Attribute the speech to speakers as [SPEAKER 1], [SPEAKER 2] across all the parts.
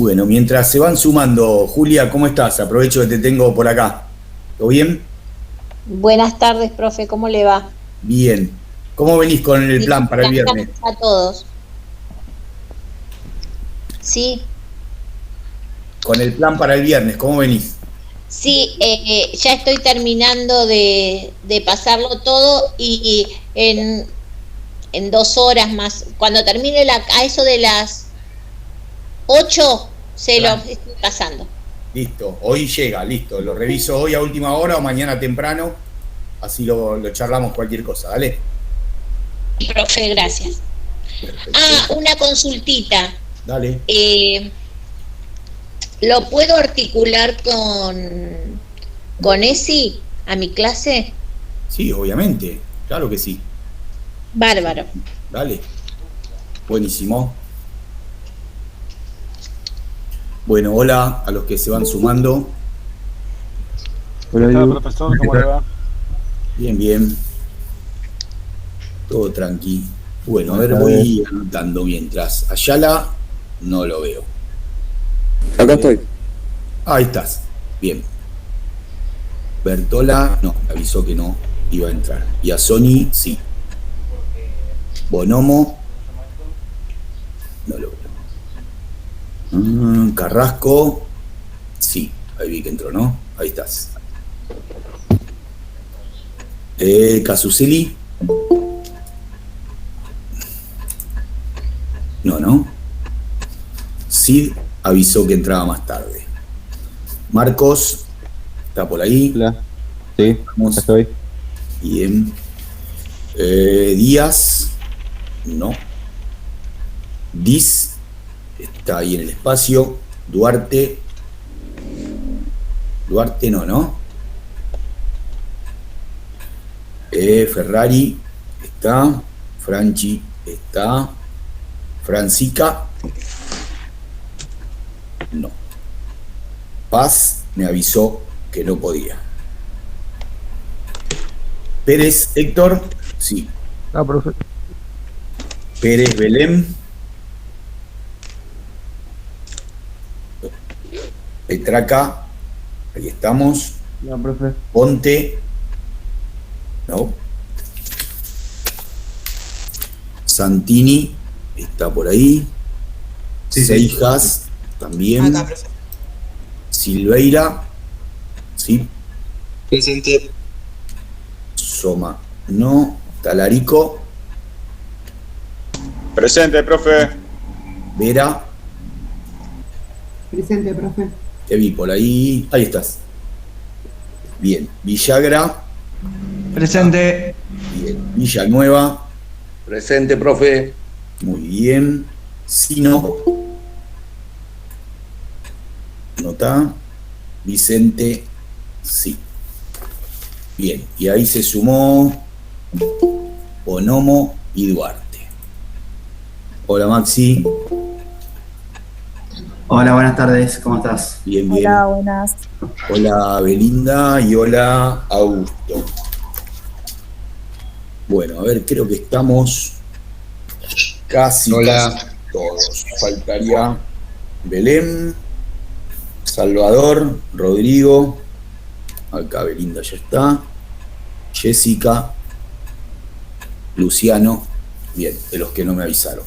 [SPEAKER 1] Bueno, mientras se van sumando, Julia, ¿cómo estás? Aprovecho que te tengo por acá. ¿Todo bien?
[SPEAKER 2] Buenas tardes, profe, ¿cómo le va?
[SPEAKER 1] Bien. ¿Cómo venís con el
[SPEAKER 2] Sí,
[SPEAKER 1] plan para el
[SPEAKER 2] buenas
[SPEAKER 1] viernes?
[SPEAKER 2] tardes a todos. Sí,
[SPEAKER 1] Con el plan para el viernes, ¿cómo venís?
[SPEAKER 2] sí, ya estoy terminando de pasarlo todo y en 2 horas más, cuando termine a eso de las 8, se lo
[SPEAKER 1] Tranqui.
[SPEAKER 2] estoy pasando.
[SPEAKER 1] Listo, hoy llega, listo. Lo reviso hoy a última hora o mañana temprano, así lo charlamos cualquier cosa, ¿dale?
[SPEAKER 2] Profe, gracias.
[SPEAKER 1] Perfecto.
[SPEAKER 2] Una consultita.
[SPEAKER 1] Dale.
[SPEAKER 2] Eh, ¿Lo puedo articular con ESI a mi clase?
[SPEAKER 1] Sí, obviamente, claro que sí.
[SPEAKER 2] Bárbaro.
[SPEAKER 1] Dale. Buenísimo. Bueno, hola a los que se van sumando.
[SPEAKER 3] Hola,
[SPEAKER 4] ¿Qué tal,
[SPEAKER 3] Edu.
[SPEAKER 4] profesor? ¿Cómo le va?
[SPEAKER 1] Bien, bien. Todo tranqui. Bueno, a
[SPEAKER 3] Buenas
[SPEAKER 1] ver,
[SPEAKER 3] tardes.
[SPEAKER 1] voy anotando mientras. Ayala, no lo veo.
[SPEAKER 3] Acá estoy.
[SPEAKER 1] Ahí estás. Bien. Bertola, no, me avisó que no iba a entrar. Y a Sony, sí. Bonomo, no lo veo. Carrasco, sí. Ahí vi que entró, ¿no? Ahí estás. Casuseli, no, ¿no? Sid avisó que entraba más tarde. Marcos, está por ahí.
[SPEAKER 3] Hola. Sí,
[SPEAKER 1] Vamos.
[SPEAKER 3] acá estoy.
[SPEAKER 1] Bien. Díaz, no. Diz, está ahí en el espacio. Duarte no, ¿no? Ferrari, está. Franchi, está. Francica, no. Paz me avisó que no podía. Pérez, Héctor, sí.
[SPEAKER 3] Ah, profe.
[SPEAKER 1] Pérez, Belén. Petraca, ahí estamos.
[SPEAKER 3] No, profe.
[SPEAKER 1] Ponte, no. Santini, está por ahí.
[SPEAKER 5] Sí,
[SPEAKER 1] Seijas, también.
[SPEAKER 5] Acá, profe.
[SPEAKER 1] Silveira, sí.
[SPEAKER 5] Presente.
[SPEAKER 1] Soma, no. Talarico,
[SPEAKER 4] Presente, profe.
[SPEAKER 1] Vera,
[SPEAKER 6] Presente, profe.
[SPEAKER 1] te vi por ahí. Ahí estás. Bien. Villagra,
[SPEAKER 7] Presente.
[SPEAKER 1] bien. Villanueva,
[SPEAKER 8] Presente, profe.
[SPEAKER 1] muy bien. Sino, nota. Vicente, sí. Bien, y ahí se sumó Bonomo y Duarte. Hola Maxi.
[SPEAKER 9] Hola, buenas tardes, ¿cómo estás?
[SPEAKER 1] Bien, bien.
[SPEAKER 10] Hola, buenas.
[SPEAKER 1] Hola Belinda y hola Augusto. Bueno, a ver, creo que estamos casi todos. Faltaría Belén, Salvador, Rodrigo. Acá Belinda ya está. Jessica, Luciano. Bien, de los que no me avisaron.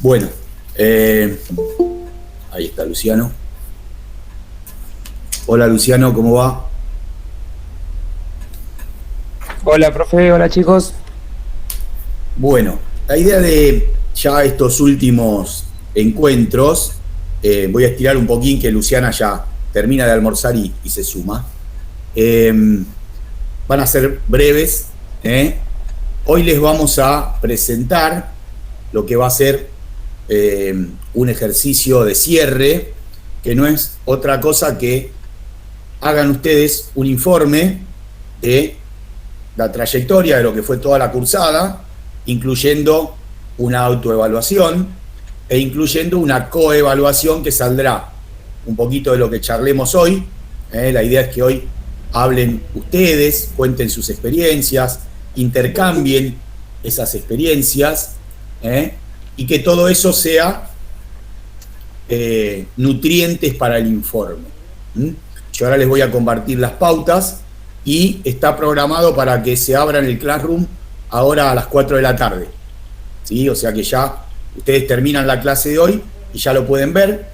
[SPEAKER 1] Bueno, ahí está Luciano. Hola Luciano, ¿cómo va?
[SPEAKER 7] Hola, profe. Hola, chicos.
[SPEAKER 1] Bueno, la idea de ya estos últimos encuentros, voy a estirar un poquín que Luciana ya termina de almorzar y se suma. Van a ser breves. Hoy les vamos a presentar lo que va a ser un ejercicio de cierre, que no es otra cosa que hagan ustedes un informe de la trayectoria de lo que fue toda la cursada, incluyendo una autoevaluación e incluyendo una coevaluación que saldrá un poquito de lo que charlemos hoy. La idea es que hoy hablen ustedes, cuenten sus experiencias, intercambien esas experiencias, y que todo eso sea nutrientes para el informe. Yo ahora les voy a compartir las pautas y está programado para que se abra en el Classroom ahora a las 4 de la tarde. ¿Sí? O sea que ya ustedes terminan la clase de hoy y ya lo pueden ver.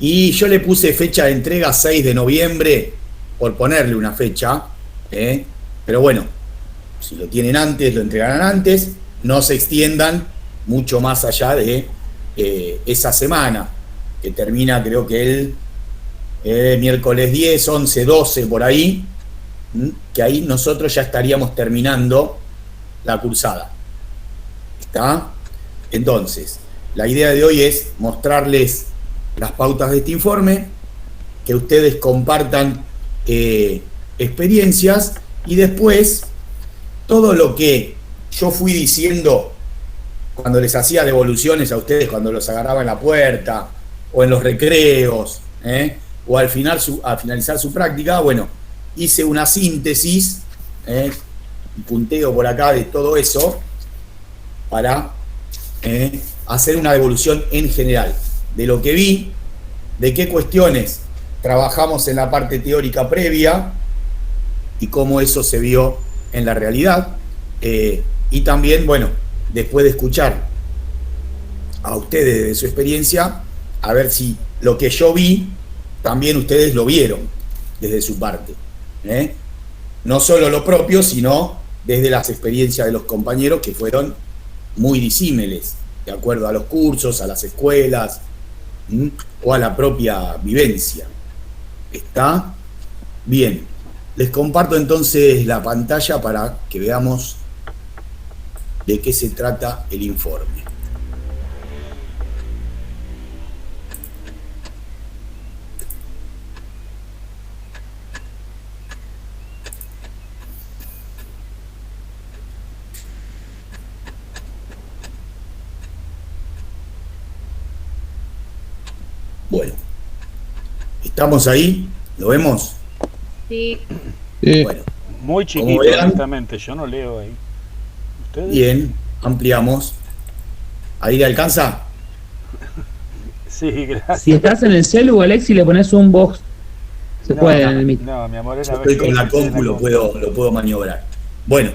[SPEAKER 1] Y yo le puse fecha de entrega 6 de noviembre, por ponerle una fecha. Pero bueno, si lo tienen antes, lo entregarán antes. No se extiendan mucho más allá de esa semana, que termina creo que el miércoles 10, 11, 12, por ahí, que ahí nosotros ya estaríamos terminando la cursada. ¿Está? Entonces, la idea de hoy es mostrarles las pautas de este informe, que ustedes compartan experiencias y después todo lo que yo fui diciendo cuando les hacía devoluciones a ustedes, cuando los agarraba en la puerta o en los recreos, o al finalizar su práctica, bueno, hice una síntesis, un punteo por acá de todo eso para hacer una devolución en general de lo que vi, de qué cuestiones trabajamos en la parte teórica previa y cómo eso se vio en la realidad, y también, bueno, después de escuchar a ustedes de su experiencia, a ver si lo que yo vi también ustedes lo vieron desde su parte, no solo lo propio, sino desde las experiencias de los compañeros, que fueron muy disímiles de acuerdo a los cursos, a las escuelas, o a la propia vivencia. ¿Está? Bien, les comparto entonces la pantalla para que veamos de qué se trata el informe. Bueno, ¿estamos ahí? ¿Lo vemos?
[SPEAKER 2] Sí.
[SPEAKER 1] Bueno,
[SPEAKER 4] Muy chiquito, honestamente, yo no leo ahí. ¿Ustedes?
[SPEAKER 1] bien, ampliamos. ¿Ahí le alcanza?
[SPEAKER 4] Sí, gracias.
[SPEAKER 7] Si estás en el celu, Alexi, le pones un box. Se puede en el Meet.
[SPEAKER 4] No, mi amor,
[SPEAKER 1] Yo estoy con la compu, lo puedo maniobrar. Bueno,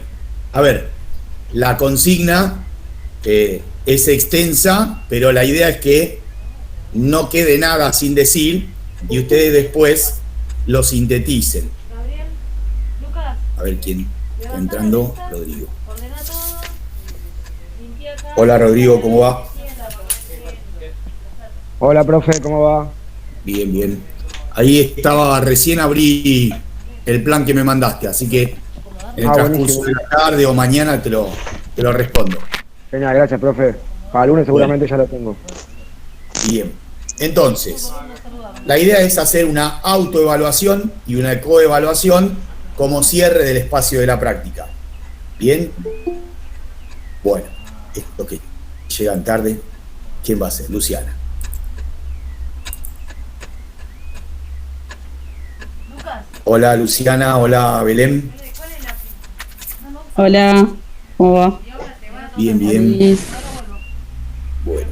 [SPEAKER 1] a ver, la consigna es extensa, pero la idea es que no quede nada sin decir y ustedes después lo sinteticen. A ver quién está entrando. Rodrigo. Hola Rodrigo, ¿cómo va?
[SPEAKER 7] Hola, profe, ¿cómo va?
[SPEAKER 1] Bien, bien. Ahí estaba, recién abrí el plan que me mandaste, así que en el transcurso de la tarde o mañana te lo respondo.
[SPEAKER 7] Genial, gracias, profe. Para el lunes seguramente ya lo tengo.
[SPEAKER 1] Bien. Entonces, la idea es hacer una autoevaluación y una coevaluación como cierre del espacio de la práctica. ¿Bien? Bueno, esto que llegan tarde, ¿quién va a ser? Luciana. Hola Luciana, hola Belén.
[SPEAKER 6] Hola, ¿cómo va?
[SPEAKER 1] Bien, bien. Bueno,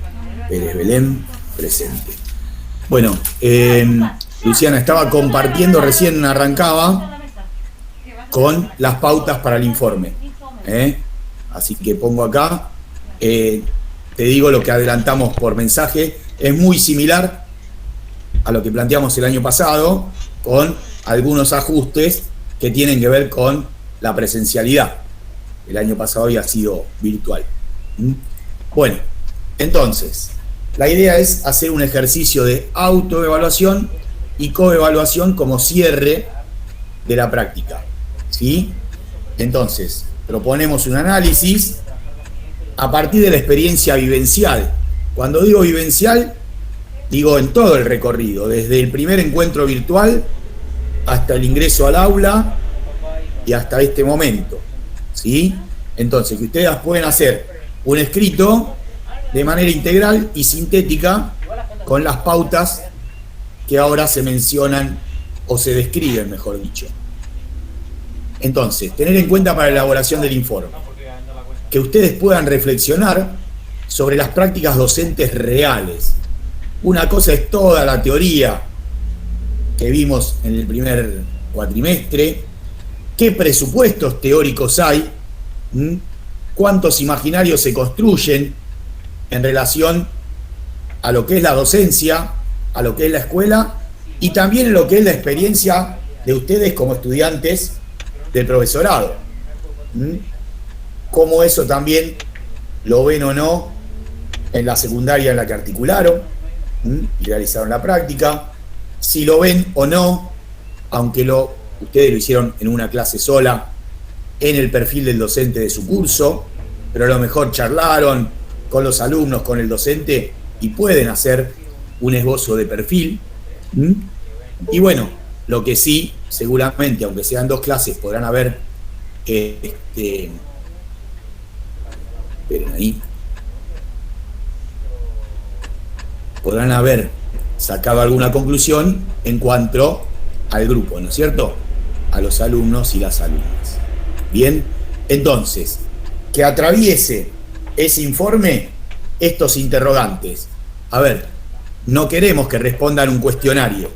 [SPEAKER 1] Pérez Belén, presente. Bueno, Luciana, estaba compartiendo, recién arrancaba con las pautas para el informe. Así que pongo acá, te digo lo que adelantamos por mensaje, es muy similar a lo que planteamos el año pasado, con algunos ajustes que tienen que ver con la presencialidad. El año pasado había sido virtual. Bueno, entonces, la idea es hacer un ejercicio de autoevaluación y coevaluación como cierre de la práctica. ¿Sí? Entonces, proponemos un análisis a partir de la experiencia vivencial. Cuando digo vivencial, digo en todo el recorrido, desde el primer encuentro virtual hasta el ingreso al aula y hasta este momento. ¿Sí? Entonces, que ustedes pueden hacer un escrito de manera integral y sintética con las pautas que ahora se mencionan o se describen, mejor dicho. Entonces, tener en cuenta para la elaboración del informe que ustedes puedan reflexionar sobre las prácticas docentes reales Una cosa es toda la teoría que vimos en el primer cuatrimestre, qué presupuestos teóricos hay, cuántos imaginarios se construyen en relación a lo que es la docencia, a lo que es la escuela y también en lo que es la experiencia de ustedes como estudiantes del profesorado. Cómo eso también lo ven o no en la secundaria en la que articularon y realizaron la práctica, si lo ven o no, aunque ustedes lo hicieron en una clase sola, en el perfil del docente de su curso, pero a lo mejor charlaron con los alumnos, con el docente, y pueden hacer un esbozo de perfil. Y bueno, lo que sí, seguramente, aunque sean 2 clases, podrán haber esperen ahí, podrán haber sacado alguna conclusión en cuanto al grupo, ¿no es cierto? A los alumnos y las alumnas. Bien, entonces, que atraviese ese informe estos interrogantes. A ver, no queremos que respondan un cuestionario,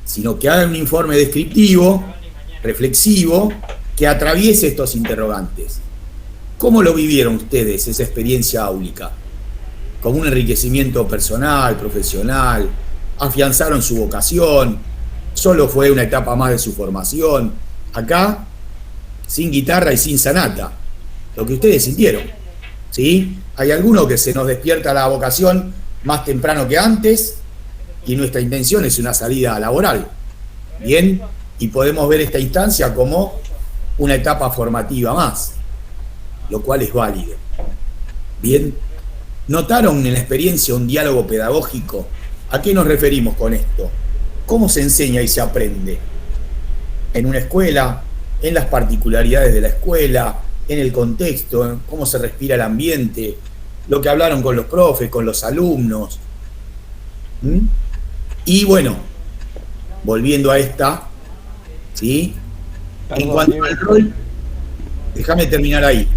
[SPEAKER 1] sino que hagan un informe descriptivo, reflexivo, que atraviese estos interrogantes. ¿Cómo lo vivieron ustedes, esa experiencia áulica? ¿Como un enriquecimiento personal, profesional? ¿Afianzaron su vocación? ¿Solo fue una etapa más de su formación? Acá, sin guitarra y sin sanata, lo que ustedes sintieron, ¿sí? Hay alguno que se nos despierta la vocación más temprano que antes y nuestra intención es una salida laboral, ¿bien? Y podemos ver esta instancia como una etapa formativa más, lo cual es válido, ¿bien? ¿Notaron en la experiencia un diálogo pedagógico? ¿A qué nos referimos con esto? ¿Cómo se enseña y se aprende? En una escuela, en las particularidades de la escuela, en el contexto, en cómo se respira el ambiente, lo que hablaron con los profes, con los alumnos. Y bueno, volviendo a esta, ¿sí? En cuanto al rol, déjame terminar ahí.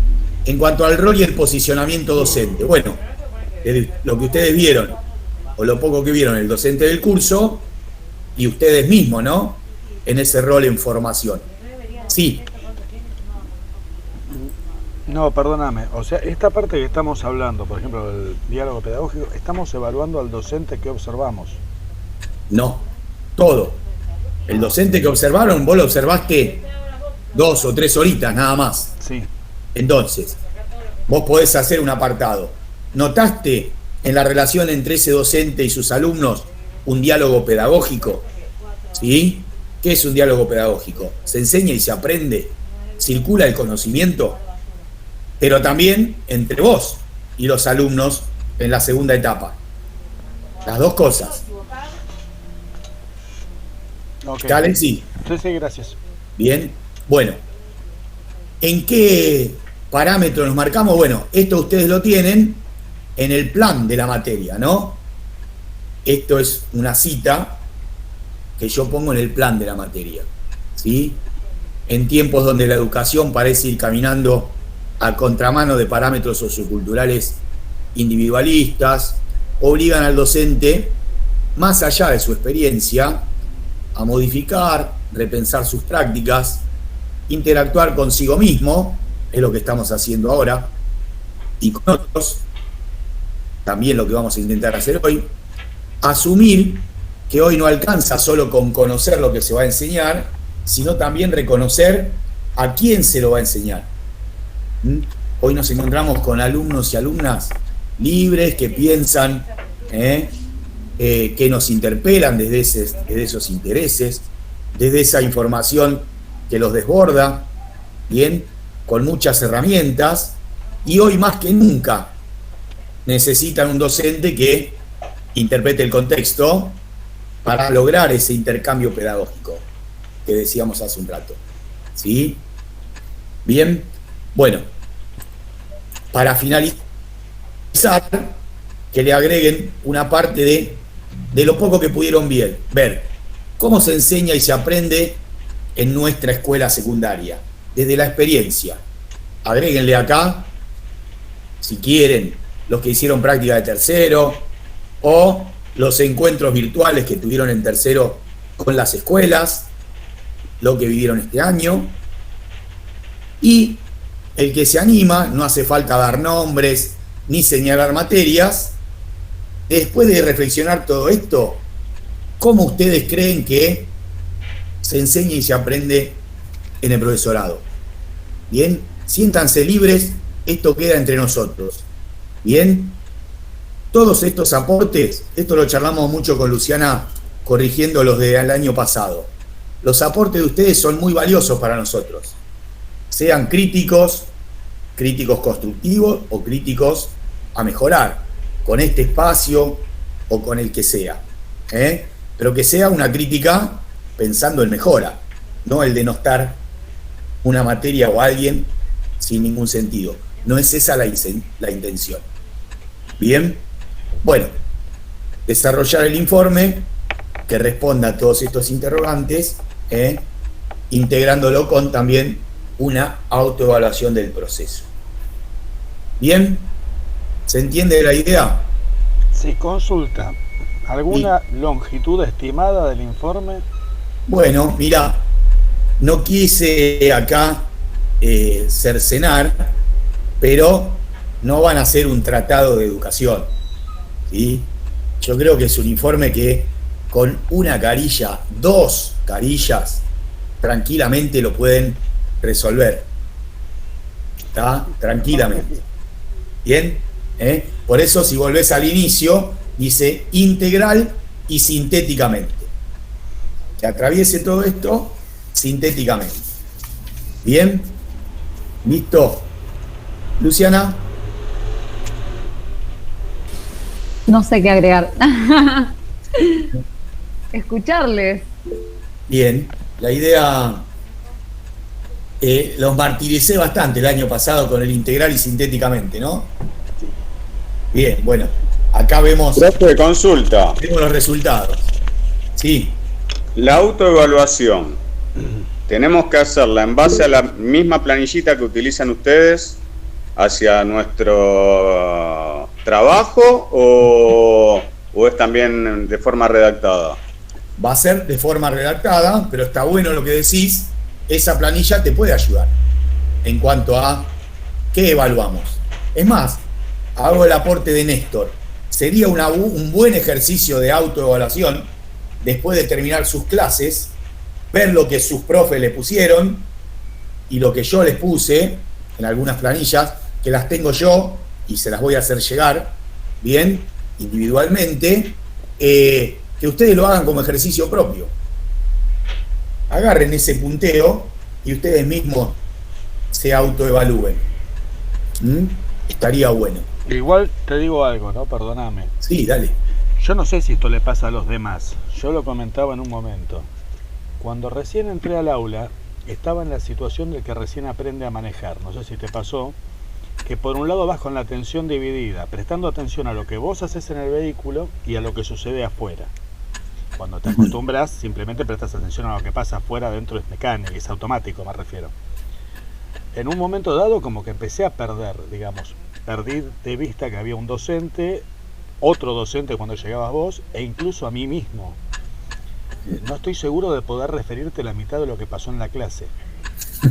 [SPEAKER 1] En cuanto al rol y el posicionamiento docente, bueno, lo que ustedes vieron, o lo poco que vieron el docente del curso, y ustedes mismos, ¿no? En ese rol en formación. Sí.
[SPEAKER 4] No, perdóname, o sea, esta parte que estamos hablando, por ejemplo, del diálogo pedagógico, estamos evaluando al docente que observamos.
[SPEAKER 1] No, todo. El docente que observaron, vos lo observaste 2 o 3 horitas nada más.
[SPEAKER 4] Sí.
[SPEAKER 1] Entonces, vos podés hacer un apartado. ¿Notaste en la relación entre ese docente y sus alumnos un diálogo pedagógico? ¿Sí? ¿Qué es un diálogo pedagógico? Se enseña y se aprende, circula el conocimiento, pero también entre vos y los alumnos en la segunda etapa. Las 2 cosas.
[SPEAKER 4] Okay.
[SPEAKER 1] ¿Calen? Sí.
[SPEAKER 4] Sí, gracias.
[SPEAKER 1] Bien. Bueno, ¿en qué parámetro nos marcamos? Bueno, esto ustedes lo tienen en el plan de la materia, ¿no? Esto es una cita que yo pongo en el plan de la materia, ¿sí? En tiempos donde la educación parece ir caminando a contramano de parámetros socioculturales individualistas, obligan al docente, más allá de su experiencia, a modificar, repensar sus prácticas, interactuar consigo mismo, es lo que estamos haciendo ahora, y con otros, también lo que vamos a intentar hacer hoy, asumir que hoy no alcanza solo con conocer lo que se va a enseñar, sino también reconocer a quién se lo va a enseñar. Hoy nos encontramos con alumnos y alumnas libres que piensan, que nos interpelan desde esos intereses, desde esa información que los desborda, bien, con muchas herramientas, y hoy más que nunca necesitan un docente que interprete el contexto para lograr ese intercambio pedagógico que decíamos hace un rato. ¿Sí? Bien, bueno, para finalizar, que le agreguen una parte de lo poco que pudieron ver cómo se enseña y se aprende en nuestra escuela secundaria, desde la experiencia. Agréguenle acá, si quieren, los que hicieron práctica de tercero, o los encuentros virtuales que tuvieron en tercero con las escuelas, lo que vivieron este año. Y el que se anima, no hace falta dar nombres ni señalar materias, después de reflexionar todo esto, ¿cómo ustedes creen que se enseña y se aprende en el profesorado? Bien, siéntanse libres, esto queda entre nosotros. Bien, todos estos aportes, esto lo charlamos mucho con Luciana corrigiendo los del año pasado. Los aportes de ustedes son muy valiosos para nosotros. Sean críticos constructivos o críticos a mejorar, con este espacio o con el que sea. Pero que sea una crítica pensando en mejora, no el denostar una materia o a alguien sin ningún sentido. No es esa la intención. Bien, bueno, desarrollar el informe que responda a todos estos interrogantes, integrándolo con también una autoevaluación del proceso. Bien, ¿se entiende la idea?
[SPEAKER 4] Sí, consulta. ¿Alguna longitud estimada del informe?
[SPEAKER 1] Bueno, mira, no quise acá cercenar, pero no van a ser un tratado de educación, ¿sí? Yo creo que es un informe que con una carilla, 2 carillas, tranquilamente lo pueden resolver. ¿Está? Tranquilamente. ¿Bien? Por eso, si volvés al inicio, dice integral y sintéticamente. Que atraviese todo esto sintéticamente. ¿Bien? ¿Listo? Luciana.
[SPEAKER 6] No sé qué agregar. Escucharles.
[SPEAKER 1] Bien, la idea, los martiricé bastante el año pasado con el integral y sintéticamente, ¿no? Bien, bueno, acá vemos...
[SPEAKER 10] Profe, consulta.
[SPEAKER 1] Vemos los resultados. Sí.
[SPEAKER 10] La autoevaluación, ¿tenemos que hacerla en base a la misma planillita que utilizan ustedes hacia nuestro trabajo o es también de forma redactada?
[SPEAKER 1] Va a ser de forma redactada, pero está bueno lo que decís. Esa planilla te puede ayudar en cuanto a qué evaluamos. Es más, hago el aporte de Néstor. Sería un buen ejercicio de autoevaluación después de terminar sus clases, ver lo que sus profes le pusieron y lo que yo les puse en algunas planillas, que las tengo yo y se las voy a hacer llegar, bien, individualmente, que ustedes lo hagan como ejercicio propio. Agarren ese punteo y ustedes mismos se autoevalúen. Estaría bueno.
[SPEAKER 4] Igual te digo algo, ¿no? Perdóname.
[SPEAKER 1] Sí, dale.
[SPEAKER 4] Yo no sé si esto le pasa a los demás. Yo lo comentaba en un momento. Cuando recién entré al aula, estaba en la situación del que recién aprende a manejar. No sé si te pasó, que por un lado vas con la atención dividida, prestando atención a lo que vos haces en el vehículo y a lo que sucede afuera. Cuando te acostumbras, simplemente prestas atención a lo que pasa afuera, dentro es mecánico, es automático, me refiero. En un momento dado, como que empecé a perder, digamos, perdí de vista que había un docente, otro docente cuando llegabas vos, e incluso a mí mismo. No estoy seguro de poder referirte la mitad de lo que pasó en la clase.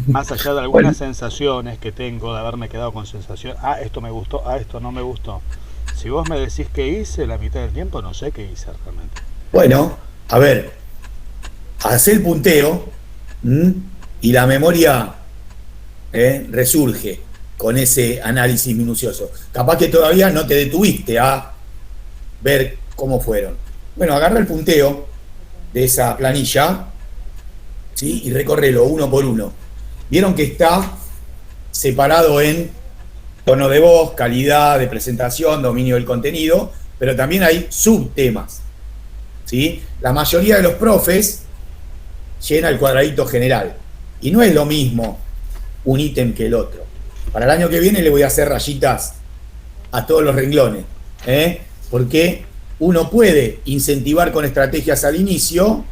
[SPEAKER 4] Más allá de algunas sensaciones que tengo de haberme quedado con sensación, esto me gustó, esto no me gustó. Si vos me decís qué hice la mitad del tiempo, no sé qué hice realmente.
[SPEAKER 1] Bueno, a ver, hacé el punteo y la memoria resurge con ese análisis minucioso. Capaz que todavía no te detuviste a ver cómo fueron. Bueno, agarra el punteo de esa planilla, ¿sí? Y recórrelo uno por uno. Vieron que está separado en tono de voz, calidad de presentación, dominio del contenido, pero también hay subtemas, ¿sí? La mayoría de los profes llena el cuadradito general y no es lo mismo un ítem que el otro. Para el año que viene le voy a hacer rayitas a todos los renglones, porque uno puede incentivar con estrategias al inicio,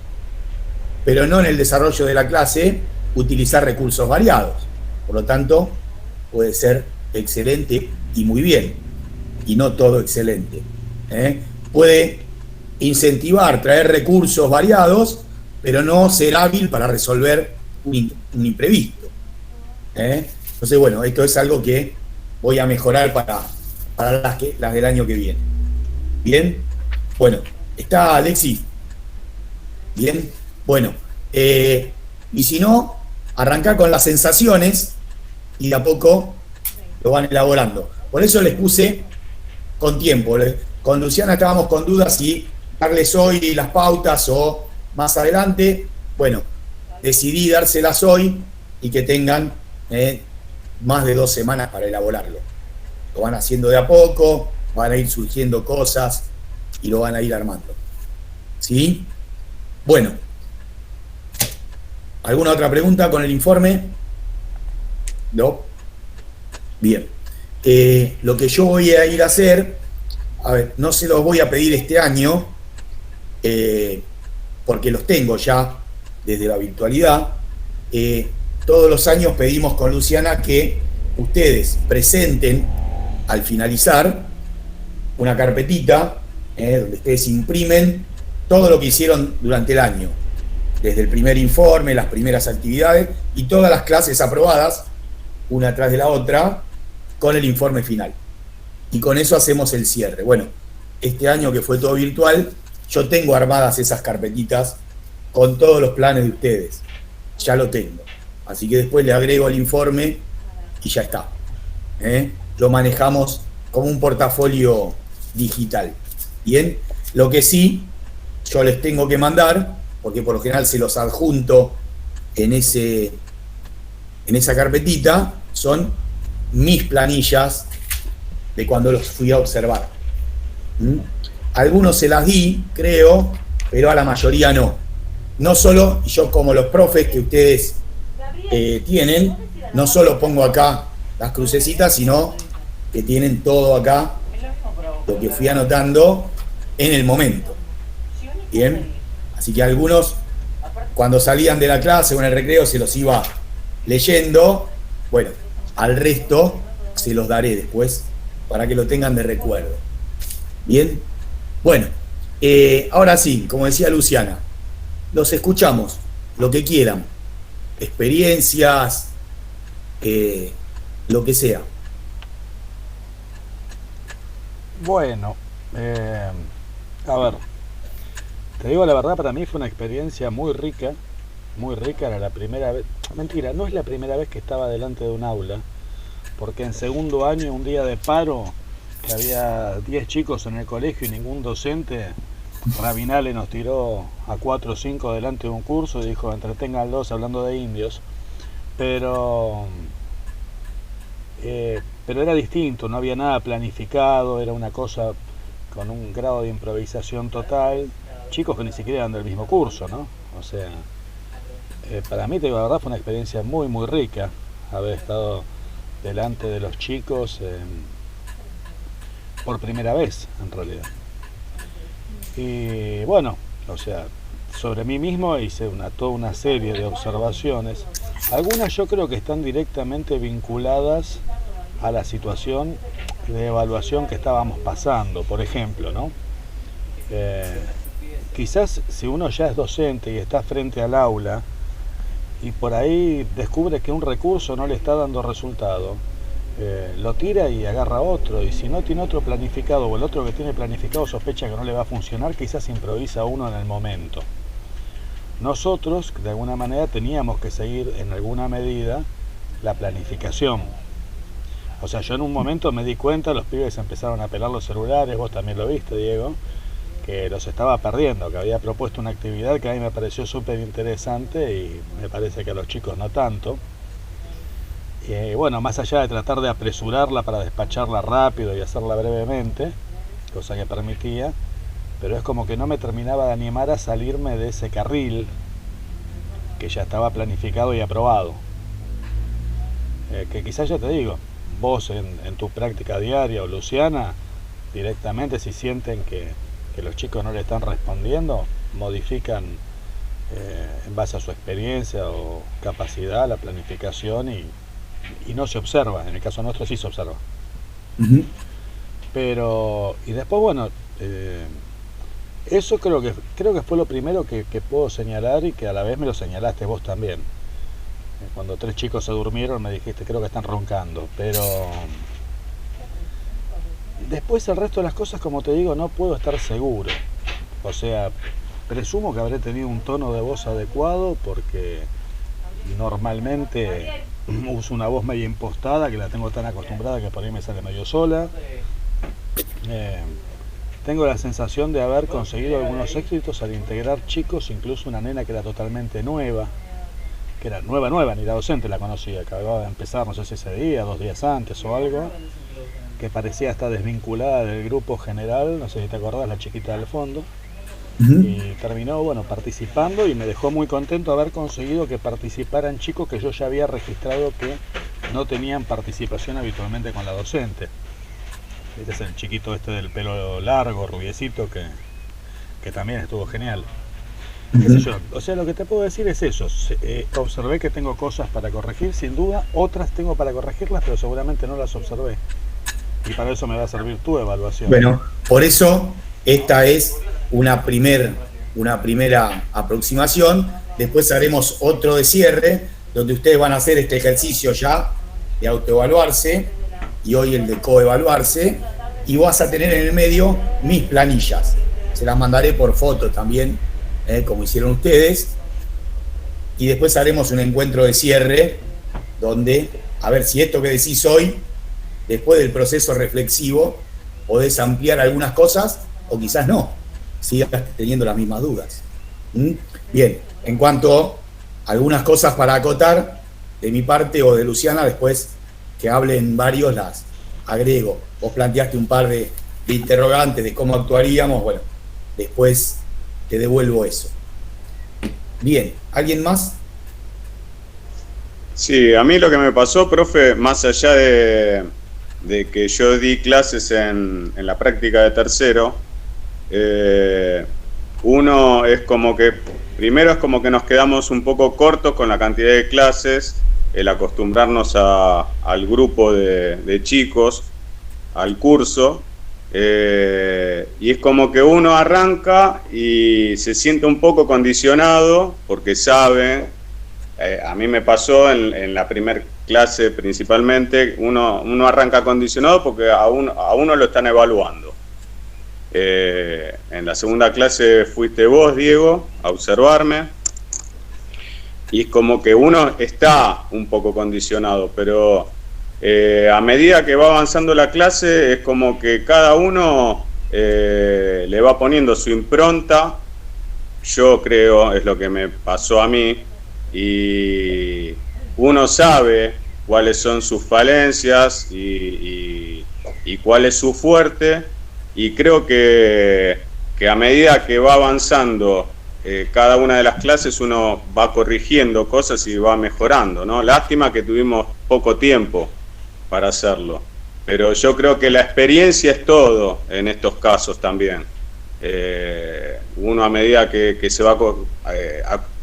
[SPEAKER 1] pero no en el desarrollo de la clase utilizar recursos variados. Por lo tanto, puede ser excelente y muy bien, y no todo excelente. Puede incentivar, traer recursos variados, pero no ser hábil para resolver un imprevisto. Entonces, bueno, esto es algo que voy a mejorar para las del año que viene. Bien, bueno, está Alexis. Bien, bueno, y si no, arrancar con las sensaciones y de a poco lo van elaborando. Por eso les puse con tiempo. Con Luciana estábamos con dudas si darles hoy las pautas o más adelante. Bueno, decidí dárselas hoy y que tengan más de 2 semanas para elaborarlo. Lo van haciendo de a poco, van a ir surgiendo cosas y lo van a ir armando. ¿Sí? Bueno. ¿Alguna otra pregunta con el informe? ¿No? Bien. Lo que yo voy a ir a hacer, a ver, no se los voy a pedir este año, porque los tengo ya desde la virtualidad. Todos los años pedimos con Luciana que ustedes presenten al finalizar una carpetita donde ustedes imprimen todo lo que hicieron durante el año, desde el primer informe, las primeras actividades y todas las clases aprobadas, una tras de la otra, con el informe final. Y con eso hacemos el cierre. Bueno, este año que fue todo virtual, yo tengo armadas esas carpetitas con todos los planes de ustedes. Ya lo tengo. Así que después le agrego el informe y ya está. Lo manejamos como un portafolio digital. Bien, lo que sí, yo les tengo que mandar, porque por lo general se los adjunto en esa carpetita, son mis planillas de cuando los fui a observar. Algunos se las di, creo, pero a la mayoría no. No solo yo, como los profes que ustedes tienen, no solo pongo acá las crucecitas, sino que tienen todo acá, lo que fui anotando en el momento. Bien, así que algunos, cuando salían de la clase o en el recreo, se los iba leyendo. Bueno, al resto se los daré después para que lo tengan de recuerdo. Bien, bueno, ahora sí, como decía Luciana, los escuchamos, lo que quieran, experiencias, lo que sea.
[SPEAKER 4] Bueno, a ver, te digo la verdad, para mí fue una experiencia muy rica, era la primera vez, mentira, no es la primera vez que estaba delante de un aula, porque en segundo año, un día de paro, que había 10 chicos en el colegio y ningún docente, Rabinale nos tiró a 4 o 5 delante de un curso y dijo, entreténganlos hablando de indios, pero era distinto, no había nada planificado, era una cosa con un grado de improvisación total, chicos que ni siquiera eran del mismo curso, ¿no? O sea, para mí, te digo la verdad, fue una experiencia muy, muy rica haber estado delante de los chicos por primera vez, en realidad. Y bueno, o sea, sobre mí mismo hice toda una serie de observaciones. Algunas yo creo que están directamente vinculadas a la situación de evaluación que estábamos pasando, por ejemplo, ¿no? Quizás si uno ya es docente y está frente al aula y por ahí descubre que un recurso no le está dando resultado, lo tira y agarra otro, y si no tiene otro planificado o el otro que tiene planificado sospecha que no le va a funcionar, quizás improvisa uno en el momento. Nosotros de alguna manera teníamos que seguir en alguna medida la planificación. O sea, yo en un momento me di cuenta, los pibes empezaron a pelar los celulares, vos también lo viste, Diego, que los estaba perdiendo, que había propuesto una actividad que a mí me pareció súper interesante y me parece que a los chicos no tanto. Y bueno, más allá de tratar de apresurarla para despacharla rápido y hacerla brevemente, cosa que permitía, pero es como que no me terminaba de animar a salirme de ese carril que ya estaba planificado y aprobado. Que quizás, ya te digo, vos en tu práctica diaria o Luciana, directamente si sienten que los chicos no le están respondiendo, modifican en base a su experiencia o capacidad la planificación y no se observa. En el caso nuestro sí se observa. Pero, y después, bueno, Eso creo que fue lo primero que puedo señalar y que a la vez me lo señalaste vos también. Cuando 3 chicos se durmieron me dijiste, creo que están roncando, pero después el resto de las cosas, como te digo, no puedo estar seguro. O sea, presumo que habré tenido un tono de voz adecuado porque normalmente uso una voz medio impostada, que la tengo tan acostumbrada que por ahí me sale medio sola. Tengo la sensación de haber conseguido algunos éxitos al integrar chicos, incluso una nena que era totalmente nueva, que era nueva, ni la docente la conocía, que acababa de empezar, no sé si ese día, 2 días antes o algo, que parecía estar desvinculada del grupo general, no sé si te acordás, la chiquita del fondo. Y terminó, bueno, participando, y me dejó muy contento haber conseguido que participaran chicos que yo ya había registrado que no tenían participación habitualmente con la docente. Este es el chiquito este del pelo largo, rubiecito, que también estuvo genial. ¿Qué sé yo? O sea, lo que te puedo decir es eso. Observé que tengo cosas para corregir, sin duda, otras tengo para corregirlas, pero seguramente no las observé. Y para eso me va a servir tu evaluación.
[SPEAKER 1] Bueno, por eso esta es una primera aproximación. Después haremos otro de cierre, donde ustedes van a hacer este ejercicio ya de autoevaluarse, y hoy el de coevaluarse, y vas a tener en el medio mis planillas. Se las mandaré por foto también, como hicieron ustedes, y después haremos un encuentro de cierre, donde, a ver si esto que decís hoy, después del proceso reflexivo, podés ampliar algunas cosas, o quizás no, sigas teniendo las mismas dudas. Bien, en cuanto a algunas cosas para acotar, de mi parte o de Luciana, después que hablen varios las agrego. Vos planteaste un par de interrogantes de cómo actuaríamos, bueno, después te devuelvo eso. Bien, ¿alguien más?
[SPEAKER 10] Sí, a mí lo que me pasó, profe, más allá de que yo di clases en la práctica de tercero, uno es como que, primero es como que nos quedamos un poco cortos con la cantidad de clases, el acostumbrarnos al grupo de chicos, al curso, y es como que uno arranca y se siente un poco condicionado porque sabe, a mí me pasó en la primera clase principalmente, uno arranca condicionado porque a uno lo están evaluando. En la segunda clase fuiste vos, Diego, a observarme, y es como que uno está un poco condicionado, pero a medida que va avanzando la clase es como que cada uno le va poniendo su impronta. Yo creo, es lo que me pasó a mí, y uno sabe cuáles son sus falencias y cuál es su fuerte, y creo que a medida que va avanzando cada una de las clases uno va corrigiendo cosas y va mejorando, ¿no? Lástima que tuvimos poco tiempo para hacerlo, pero yo creo que la experiencia es todo en estos casos también. Uno a medida que se va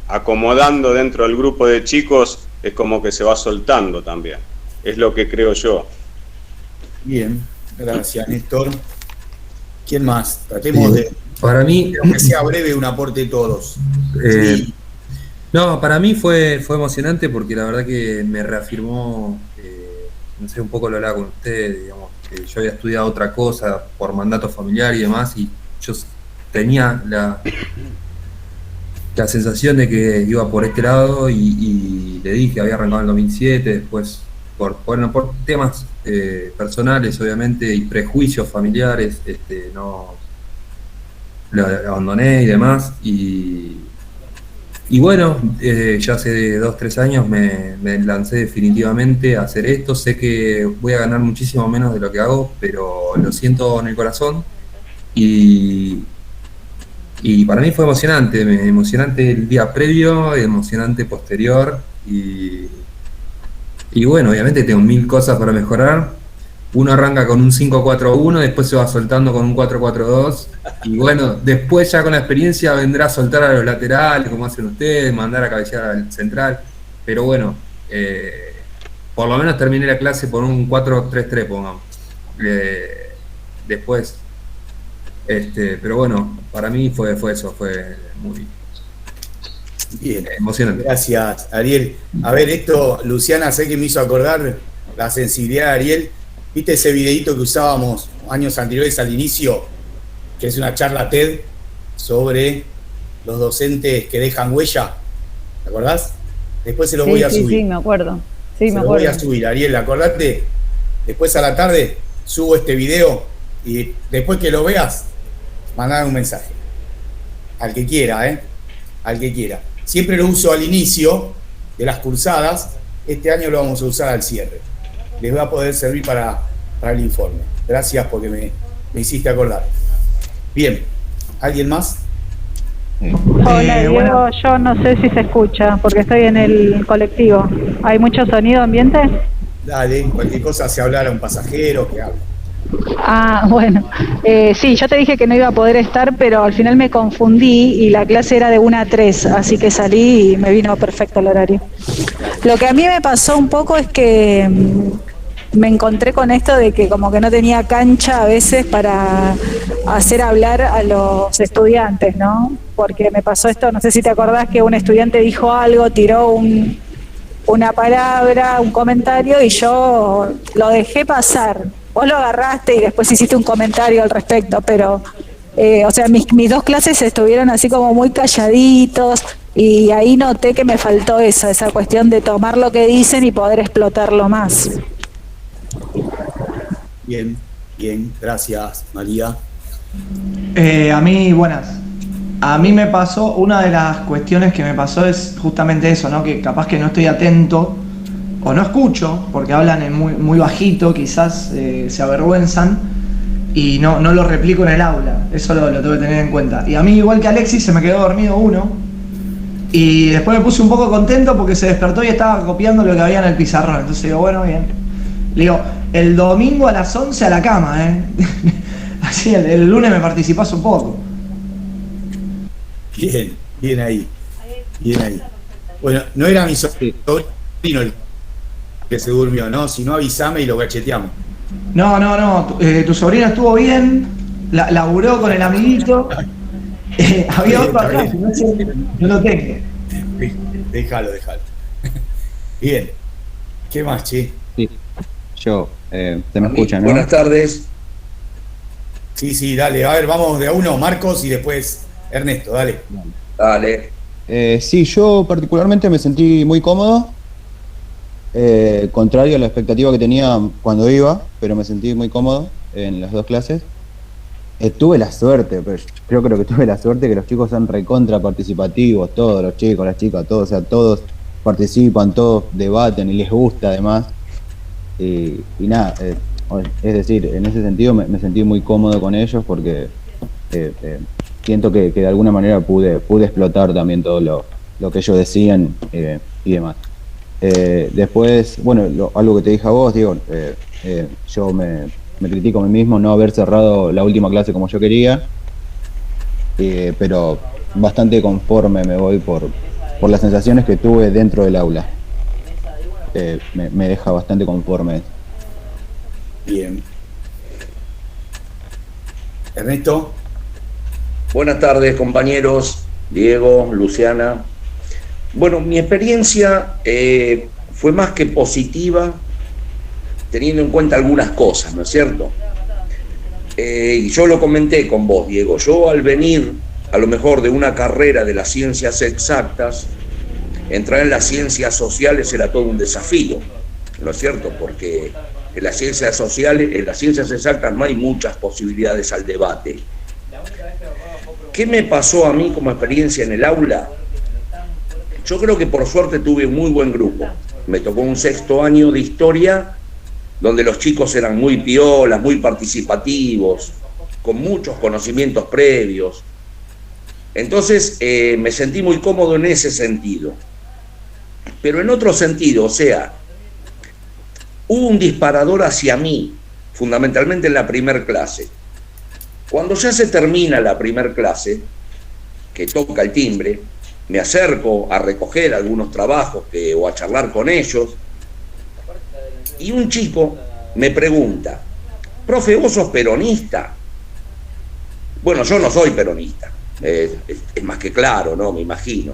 [SPEAKER 10] acomodando dentro del grupo de chicos es como que se va soltando también, es lo que creo yo.
[SPEAKER 1] Bien, gracias, Néstor. ¿Quién más? Tratemos de,
[SPEAKER 11] para mí,
[SPEAKER 1] que sea breve, un aporte de todos. Sí.
[SPEAKER 11] No, para mí fue emocionante porque la verdad que me reafirmó, no sé, un poco lo hablaba con ustedes, digamos, que yo había estudiado otra cosa por mandato familiar y demás, y yo tenía la sensación de que iba por este lado, y le dije, había arrancado en el 2007, después por temas personales, obviamente, y prejuicios familiares, no lo abandoné y demás, y bueno, ya hace 2-3 años me lancé definitivamente a hacer esto. Sé que voy a ganar muchísimo menos de lo que hago, pero lo siento en el corazón, y para mí fue emocionante el día previo, emocionante posterior, y bueno, obviamente tengo 1000 cosas para mejorar. Uno arranca con un 5-4-1, después se va soltando con un 4-4-2, y bueno, después ya con la experiencia vendrá a soltar a los laterales, como hacen ustedes, mandar a cabecear al central, pero bueno, por lo menos terminé la clase por un 4-3-3, pongamos. Después, Pero bueno, para mí fue eso, fue muy
[SPEAKER 1] Bien,
[SPEAKER 11] emocionante.
[SPEAKER 1] Gracias, Ariel. A ver, esto, Luciana, sé que me hizo acordar la sensibilidad de Ariel. ¿Viste ese videíto que usábamos años anteriores al inicio? Que es una charla TED sobre los docentes que dejan huella. ¿Te acordás? Después se los voy a subir.
[SPEAKER 6] Sí, me acuerdo. Sí, me
[SPEAKER 1] Lo voy a
[SPEAKER 6] acuerdo.
[SPEAKER 1] subir, Ariel, acordate. Después a la tarde subo este video y después que lo veas, mandame un mensaje. Al que quiera, al que quiera. Siempre lo uso al inicio de las cursadas. Este año lo vamos a usar al cierre. Les va a poder servir para el informe. Gracias porque me hiciste acordar. Bien, ¿alguien más?
[SPEAKER 12] Hola, Diego, yo no sé si se escucha porque estoy en el colectivo. ¿Hay mucho sonido ambiente?
[SPEAKER 1] Dale, cualquier cosa, se hablara un pasajero, que hable.
[SPEAKER 12] Ah, bueno. Sí, yo te dije que no iba a poder estar, pero al final me confundí y la clase era de 1 a 3, así que salí y me vino perfecto el horario. Lo que a mí me pasó un poco es que me encontré con esto de que como que no tenía cancha a veces para hacer hablar a los estudiantes, ¿no? Porque me pasó esto, no sé si te acordás que un estudiante dijo algo, tiró una palabra, un comentario y yo lo dejé pasar. Vos lo agarraste y después hiciste un comentario al respecto, pero, o sea, mis 2 clases estuvieron así como muy calladitos y ahí noté que me faltó esa cuestión de tomar lo que dicen y poder explotarlo más.
[SPEAKER 1] Bien, gracias, María.
[SPEAKER 13] A mí, buenas. A mí me pasó, una de las cuestiones que me pasó es justamente eso, ¿no? Que capaz que no estoy atento o no escucho, porque hablan muy, muy bajito, quizás se avergüenzan y no lo replico en el aula. Eso lo tengo que tener en cuenta. Y a mí, igual que Alexis, se me quedó dormido uno y después me puse un poco contento porque se despertó y estaba copiando lo que había en el pizarrón. Entonces digo, bueno, bien. Le digo, el domingo a las 11 a la cama, Así el lunes me participás un poco.
[SPEAKER 1] Bien ahí. Bueno, no era mi sobrino el que se durmió, ¿no? Si no, avísame y lo cacheteamos.
[SPEAKER 13] No, tu sobrino estuvo bien, laburó con el amiguito. Había otro acá, no lo tengo.
[SPEAKER 1] Déjalo. Bien. ¿Qué más, che?
[SPEAKER 3] Sí, yo, se me escucha, ¿no?
[SPEAKER 8] Buenas tardes.
[SPEAKER 1] Sí, dale. A ver, vamos de a uno, Marcos, y después Ernesto, dale.
[SPEAKER 8] Dale.
[SPEAKER 3] Sí, yo particularmente me sentí muy cómodo, contrario a la expectativa que tenía cuando iba, pero me sentí muy cómodo en las 2 clases. Tuve la suerte, pero yo creo que tuve la suerte que los chicos son recontra participativos, todos los chicos, las chicas, todos, o sea, todos participan, todos debaten y les gusta además. Y nada, es decir, en ese sentido me sentí muy cómodo con ellos porque siento que de alguna manera pude explotar también todo lo que ellos decían y demás. Después, bueno, algo que te dije a vos, Diego, yo me critico a mí mismo no haber cerrado la última clase como yo quería, pero bastante conforme me voy por las sensaciones que tuve dentro del aula. Me deja bastante conforme.
[SPEAKER 1] Bien. Ernesto.
[SPEAKER 8] Buenas tardes, compañeros, Diego, Luciana. Bueno, mi experiencia fue más que positiva, teniendo en cuenta algunas cosas, ¿no es cierto? Y yo lo comenté con vos, Diego. Yo, al venir a lo mejor de una carrera de las ciencias exactas, entrar en las ciencias sociales era todo un desafío, ¿no es cierto? Porque en las ciencias sociales, en las ciencias exactas no hay muchas posibilidades al debate. ¿Qué me pasó a mí como experiencia en el aula? Yo creo que por suerte tuve un muy buen grupo. Me tocó un 6º año de historia donde los chicos eran muy piolas, muy participativos, con muchos conocimientos previos. Entonces me sentí muy cómodo en ese sentido. Pero en otro sentido, o sea, hubo un disparador hacia mí, fundamentalmente en la primer clase. Cuando ya se termina la primer clase, que toca el timbre, me acerco a recoger algunos trabajos o a charlar con ellos, y un chico me pregunta, profe, ¿vos sos peronista? Bueno, yo no soy peronista, es más que claro, ¿no? Me imagino.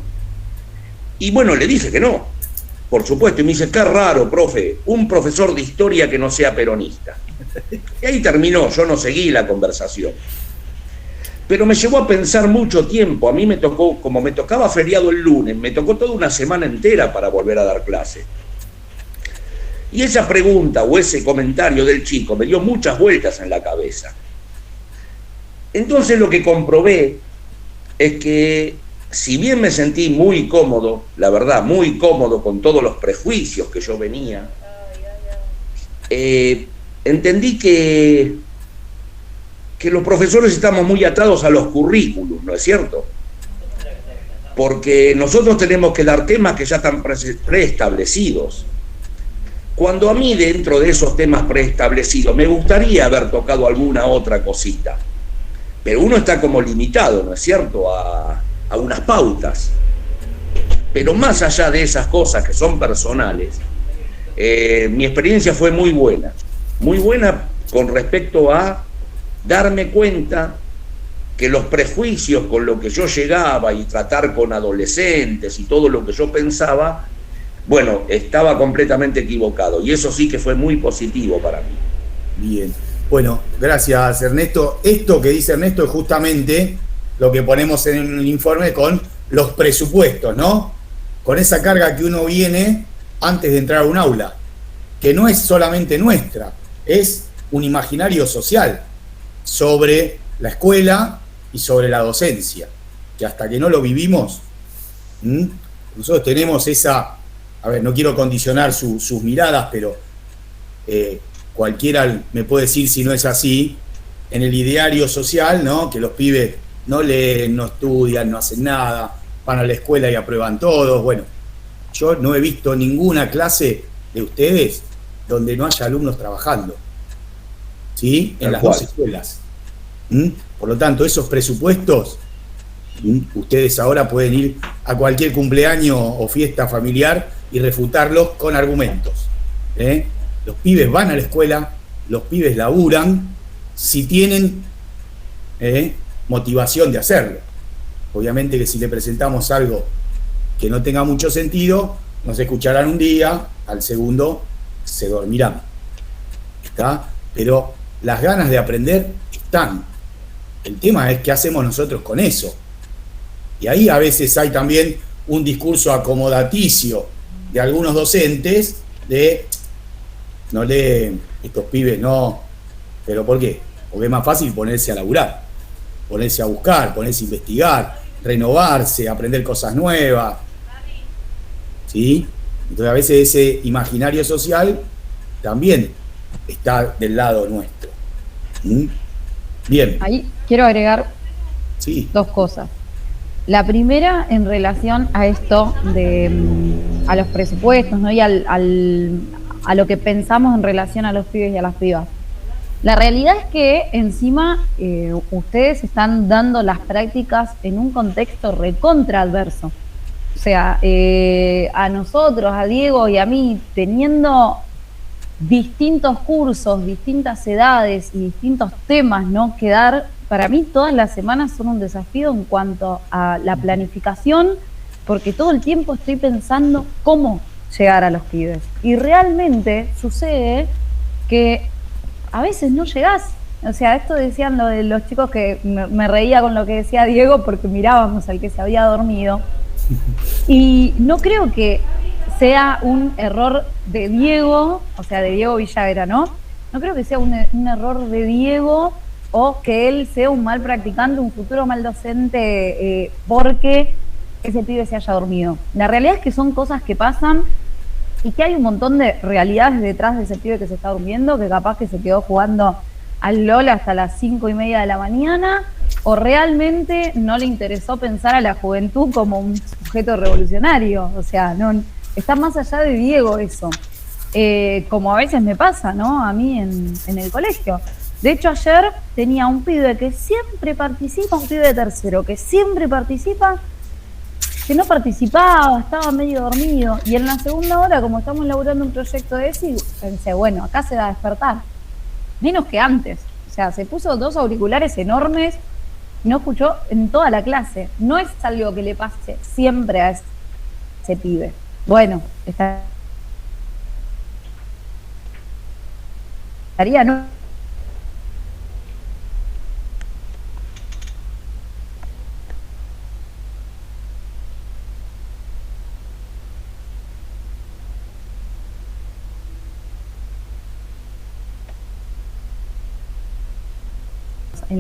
[SPEAKER 8] Y bueno, le dije que no, por supuesto, y me dice, qué raro, profe, un profesor de historia que no sea peronista. Y ahí terminó, yo no seguí la conversación. Pero me llevó a pensar mucho tiempo. A mí me tocó, como me tocaba feriado el lunes, me tocó toda una semana entera para volver a dar clase. Y esa pregunta o ese comentario del chico me dio muchas vueltas en la cabeza. Entonces lo que comprobé es que, si bien me sentí muy cómodo, la verdad, muy cómodo con todos los prejuicios que yo venía, entendí que los profesores estamos muy atados a los currículums, ¿no es cierto? Porque nosotros tenemos que dar temas que ya están preestablecidos. Cuando a mí, dentro de esos temas preestablecidos, me gustaría haber tocado alguna otra cosita, pero uno está como limitado, ¿no es cierto?, a unas pautas. Pero más allá de esas cosas que son personales, mi experiencia fue muy buena con respecto a darme cuenta que los prejuicios con los que yo llegaba y tratar con adolescentes y todo lo que yo pensaba, bueno, estaba completamente equivocado, y eso sí que fue muy positivo para mí.
[SPEAKER 1] Bien, bueno, gracias Ernesto. Esto que dice Ernesto es justamente lo que ponemos en el informe con los presupuestos, ¿no? Con esa carga que uno viene antes de entrar a un aula, que no es solamente nuestra, es un imaginario social sobre la escuela y sobre la docencia, que hasta que no lo vivimos, nosotros tenemos esa, a ver, no quiero condicionar sus miradas, pero cualquiera me puede decir si no es así, en el ideario social, ¿no? Que los pibes no leen, no estudian, no hacen nada, van a la escuela y aprueban todos. Bueno, yo no he visto ninguna clase de ustedes donde no haya alumnos trabajando, ¿sí? En las dos escuelas. Por lo tanto, esos presupuestos, ustedes ahora pueden ir a cualquier cumpleaños o fiesta familiar y refutarlos con argumentos. Los pibes van a la escuela, los pibes laburan, si tienen motivación de hacerlo. Obviamente que si le presentamos algo que no tenga mucho sentido, nos escucharán un día, al segundo se dormirán. ¿Está? Pero las ganas de aprender están. El tema es qué hacemos nosotros con eso. Y ahí a veces hay también un discurso acomodaticio de algunos docentes de no leen, estos pibes no. ¿Pero por qué? Porque es más fácil ponerse a laburar, ponerse a buscar, ponerse a investigar, renovarse, aprender cosas nuevas. ¿Sí? Entonces a veces ese imaginario social también está del lado nuestro. Bien.
[SPEAKER 6] Ahí quiero agregar dos cosas. La primera, en relación a esto de a los presupuestos, ¿no? Y a lo que pensamos en relación a los pibes y a las pibas. La realidad es que encima ustedes están dando las prácticas en un contexto recontra adverso. O sea, a nosotros, a Diego y a mí, teniendo distintos cursos, distintas edades y distintos temas, ¿no?, que dar, para mí todas las semanas son un desafío en cuanto a la planificación, porque todo el tiempo estoy pensando cómo llegar a los pibes. Y realmente sucede que a veces no llegás. O sea, esto decían lo de los chicos, que me reía con lo que decía Diego porque mirábamos al que se había dormido. Y no creo que sea un error de Diego, o sea, de Diego Villagra, ¿no? No creo que sea un error de Diego o que él sea un mal practicante, un futuro mal docente porque ese pibe se haya dormido. La realidad es que son cosas que pasan y que hay un montón de realidades detrás de ese pibe que se está durmiendo, que capaz que se quedó jugando al LOL hasta las 5:30 de la mañana, o realmente no le interesó pensar a la juventud como un sujeto revolucionario. O sea, no está más allá de Diego eso. Como a veces me pasa, ¿no?, a mí en el colegio. De hecho, ayer tenía un pibe que siempre participa, un pibe de tercero, que siempre participa, que no participaba, estaba medio dormido. Y en la segunda hora, como estamos laburando un proyecto de ESI, pensé, bueno, acá se va a despertar. Menos que antes. O sea, se puso 2 auriculares enormes y no escuchó en toda la clase. No es algo que le pase siempre a ese pibe. Bueno, estaría, ¿no?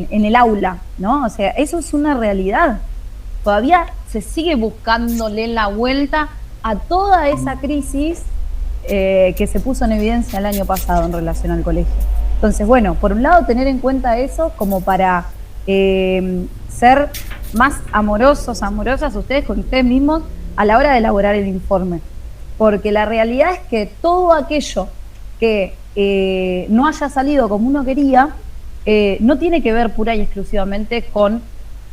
[SPEAKER 6] En el aula, ¿no? O sea, eso es una realidad. Todavía se sigue buscándole la vuelta a toda esa crisis que se puso en evidencia el año pasado en relación al colegio. Entonces, bueno, por un lado tener en cuenta eso como para ser más amorosas ustedes con ustedes mismos a la hora de elaborar el informe. Porque la realidad es que todo aquello que no haya salido como uno quería, no tiene que ver pura y exclusivamente con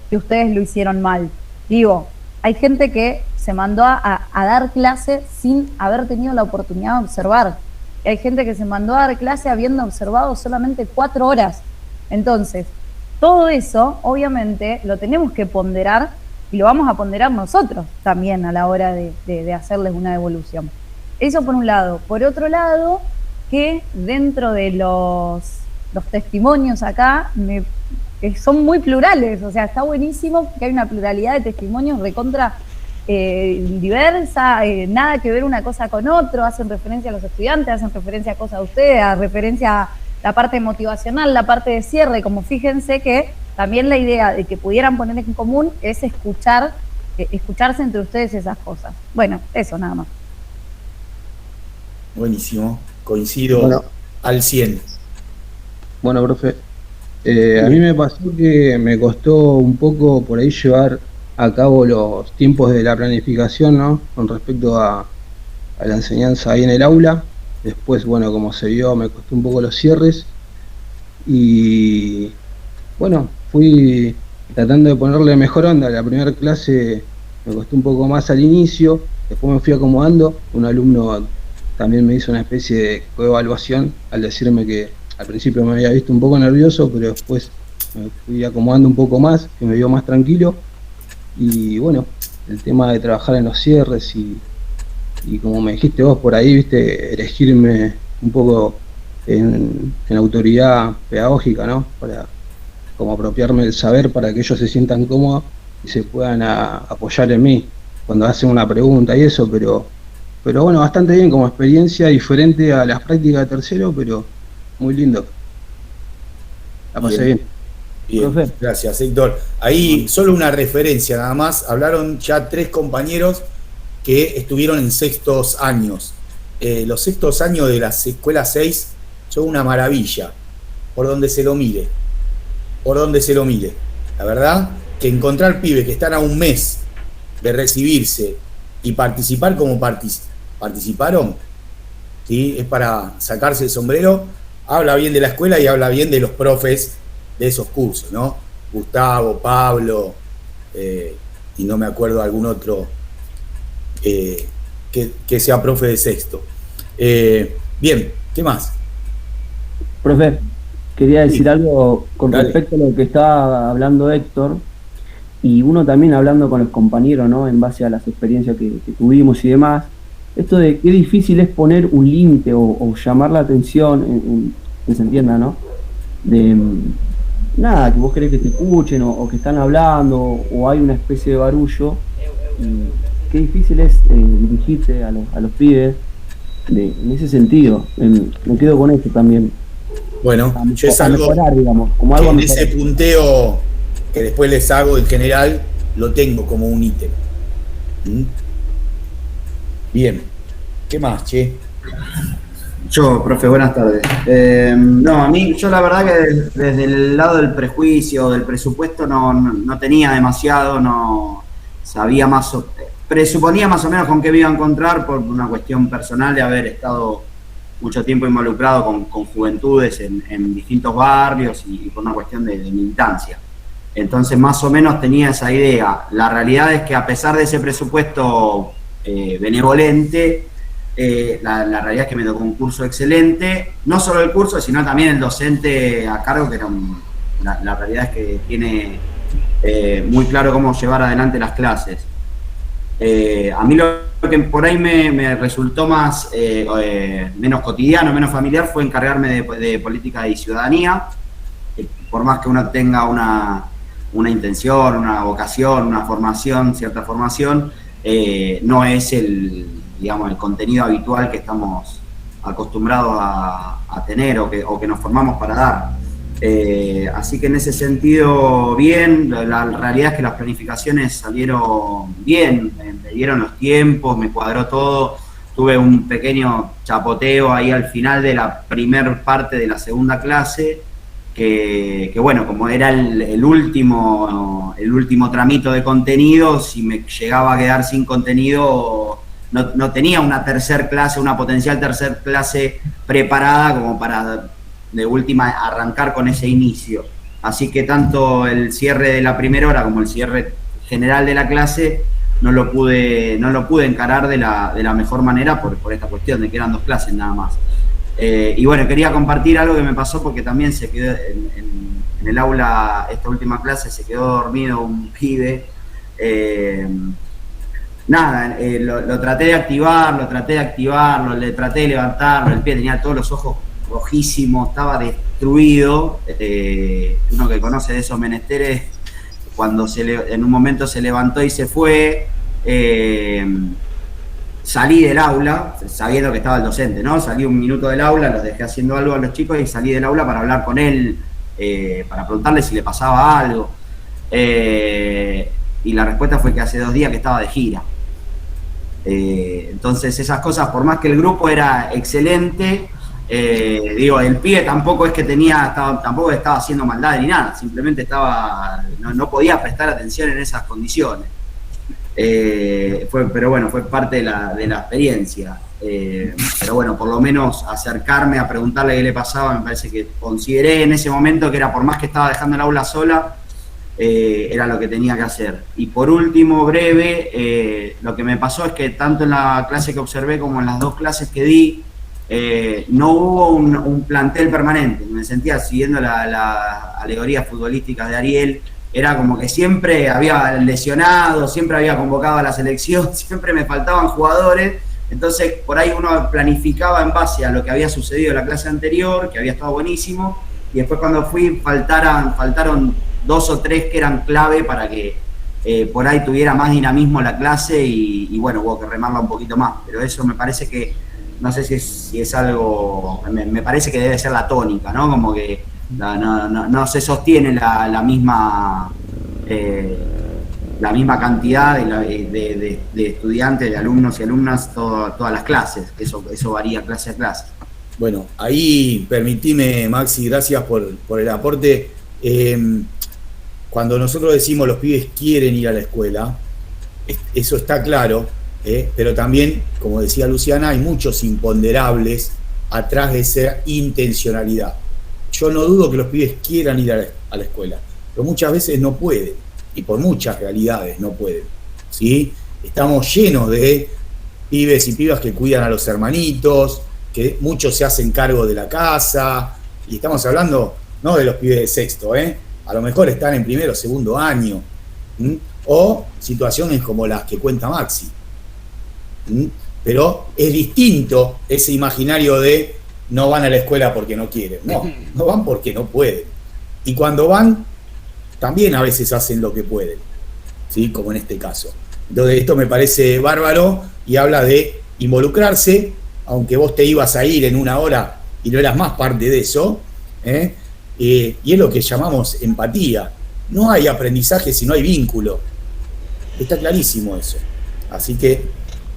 [SPEAKER 6] que ustedes lo hicieron mal. Digo, hay gente que se mandó a dar clase sin haber tenido la oportunidad de observar. Y hay gente que se mandó a dar clase habiendo observado solamente 4 horas. Entonces, todo eso, obviamente, lo tenemos que ponderar y lo vamos a ponderar nosotros también a la hora de hacerles una devolución. Eso por un lado. Por otro lado, que dentro de los testimonios acá son muy plurales, o sea, está buenísimo que hay una pluralidad de testimonios recontra diversa, nada que ver una cosa con otro, hacen referencia a los estudiantes, hacen referencia a cosas de ustedes, a referencia a la parte motivacional, la parte de cierre, como fíjense que también la idea de que pudieran poner en común es escucharse entre ustedes esas cosas. Bueno, eso nada más.
[SPEAKER 1] Buenísimo, coincido al 100.
[SPEAKER 14] Bueno, profe, a mí me pasó que me costó un poco por ahí llevar a cabo los tiempos de la planificación, ¿no? Con respecto a la enseñanza ahí en el aula. Después, bueno, como se vio, me costó un poco los cierres. Y bueno, fui tratando de ponerle mejor onda. La primera clase me costó un poco más al inicio, después me fui acomodando. Un alumno también me hizo una especie de coevaluación al decirme que al principio me había visto un poco nervioso, pero después me fui acomodando un poco más, que me vio más tranquilo. Y bueno, el tema de trabajar en los cierres y como me dijiste vos por ahí, viste, elegirme un poco en autoridad pedagógica, ¿no? Para como apropiarme del saber para que ellos se sientan cómodos y se puedan apoyar en mí cuando hacen una pregunta y eso, pero bueno, bastante bien como experiencia, diferente a las prácticas de tercero, pero muy lindo. La pasé bien.
[SPEAKER 1] Bien, gracias, Héctor. Ahí solo una referencia nada más. Hablaron ya 3 compañeros que estuvieron en sextos años. Los sextos años de la escuela 6 son una maravilla, por donde se lo mire. Por donde se lo mire. La verdad que encontrar pibes que están a un mes de recibirse y participar como participaron, ¿sí? Es para sacarse el sombrero. Habla bien de la escuela y habla bien de los profes de esos cursos, ¿no? Gustavo, Pablo, y no me acuerdo algún otro que sea profe de sexto. Bien, ¿qué más?
[SPEAKER 15] Profe, quería decir algo con respecto a lo que estaba hablando Héctor, y uno también hablando con los compañeros, ¿no? En base a las experiencias que tuvimos y demás, esto de qué difícil es poner un límite o llamar la atención, que se entienda, ¿no? De nada, que vos querés que te escuchen o que están hablando o hay una especie de barullo. Qué difícil es dirigirse a los pibes en ese sentido. Me quedo con esto también.
[SPEAKER 1] Bueno, yo es algo
[SPEAKER 15] mejorar, digamos, como algo
[SPEAKER 1] en ese punteo que después les hago en general, lo tengo como un ítem. Bien, ¿qué más, che?
[SPEAKER 9] Yo, profe, buenas tardes. No, a mí, yo la verdad que desde el lado del prejuicio, del presupuesto, no tenía demasiado, no sabía más, presuponía más o menos con qué me iba a encontrar por una cuestión personal de haber estado mucho tiempo involucrado con juventudes en distintos barrios y por una cuestión de militancia. Entonces, más o menos tenía esa idea. La realidad es que a pesar de ese presupuesto benevolente, la realidad es que me tocó un curso excelente, no solo el curso, sino también el docente a cargo, que era la realidad es que tiene muy claro cómo llevar adelante las clases. A mí lo que por ahí me resultó menos cotidiano, menos familiar, fue encargarme de política y ciudadanía. Por más que uno tenga una intención, una vocación, una formación, cierta formación, no es el contenido habitual que estamos acostumbrados a tener o que nos formamos para dar. Así que en ese sentido, bien, la realidad es que las planificaciones salieron bien, me dieron los tiempos, me cuadró todo, tuve un pequeño chapoteo ahí al final de la primer parte de la segunda clase, que bueno, como era el último tramito de contenido, si me llegaba a quedar sin contenido, no tenía una potencial tercer clase preparada como para de última arrancar con ese inicio. Así que tanto el cierre de la primera hora como el cierre general de la clase no lo pude encarar de la mejor manera por esta cuestión de que eran 2 clases nada más. Y bueno, quería compartir algo que me pasó porque también se quedó en el aula, esta última clase, se quedó dormido un pibe. Lo traté de activarlo, le traté de levantarlo, el pie tenía todos los ojos rojísimos, estaba destruido. Uno que conoce de esos menesteres, cuando en un momento se levantó y se fue, salí del aula, sabiendo que estaba el docente, ¿no? Salí un minuto del aula, los dejé haciendo algo a los chicos y salí del aula para hablar con él, para preguntarle si le pasaba algo. Y la respuesta fue que hace 2 días que estaba de gira. Entonces esas cosas, por más que el grupo era excelente, el pibe tampoco es que tampoco estaba haciendo maldad ni nada, simplemente no podía prestar atención en esas condiciones. Pero bueno, fue parte de la experiencia. Pero bueno, por lo menos acercarme a preguntarle qué le pasaba, me parece que consideré en ese momento que era, por más que estaba dejando el aula sola, era lo que tenía que hacer. Y por último, breve, lo que me pasó es que tanto en la clase que observé como en las 2 clases que di, no hubo un plantel permanente. Me sentía, siguiendo la alegoría futbolística de Ariel, era como que siempre había lesionado, siempre había convocado a la selección, siempre me faltaban jugadores. Entonces por ahí uno planificaba en base a lo que había sucedido en la clase anterior, que había estado buenísimo, y después cuando fui faltaron 2 o 3 que eran clave para que por ahí tuviera más dinamismo la clase y bueno, hubo que remarla un poquito más. Pero eso me parece que, no sé si es algo, me parece que debe ser la tónica, ¿no? Como que no se sostiene la misma cantidad de estudiantes, de alumnos y alumnas todas las clases. Eso varía clase a clase.
[SPEAKER 1] Bueno, ahí permitime, Maxi, gracias por el aporte. Cuando nosotros decimos los pibes quieren ir a la escuela, eso está claro, pero también, como decía Luciana, hay muchos imponderables atrás de esa intencionalidad. Yo no dudo que los pibes quieran ir a la escuela, pero muchas veces no pueden, y por muchas realidades no pueden, ¿sí? Estamos llenos de pibes y pibas que cuidan a los hermanitos, que muchos se hacen cargo de la casa, y estamos hablando no de los pibes de sexto, a lo mejor están en primero o segundo año, o situaciones como las que cuenta Maxi. Pero es distinto ese imaginario de no van a la escuela porque no quieren. No van porque no pueden. Y cuando van, también a veces hacen lo que pueden, ¿sí? Como en este caso. Entonces esto me parece bárbaro y habla de involucrarse, aunque vos te ibas a ir en 1 hora y no eras más parte de eso, y es lo que llamamos empatía. No hay aprendizaje si no hay vínculo. Está clarísimo eso. Así que,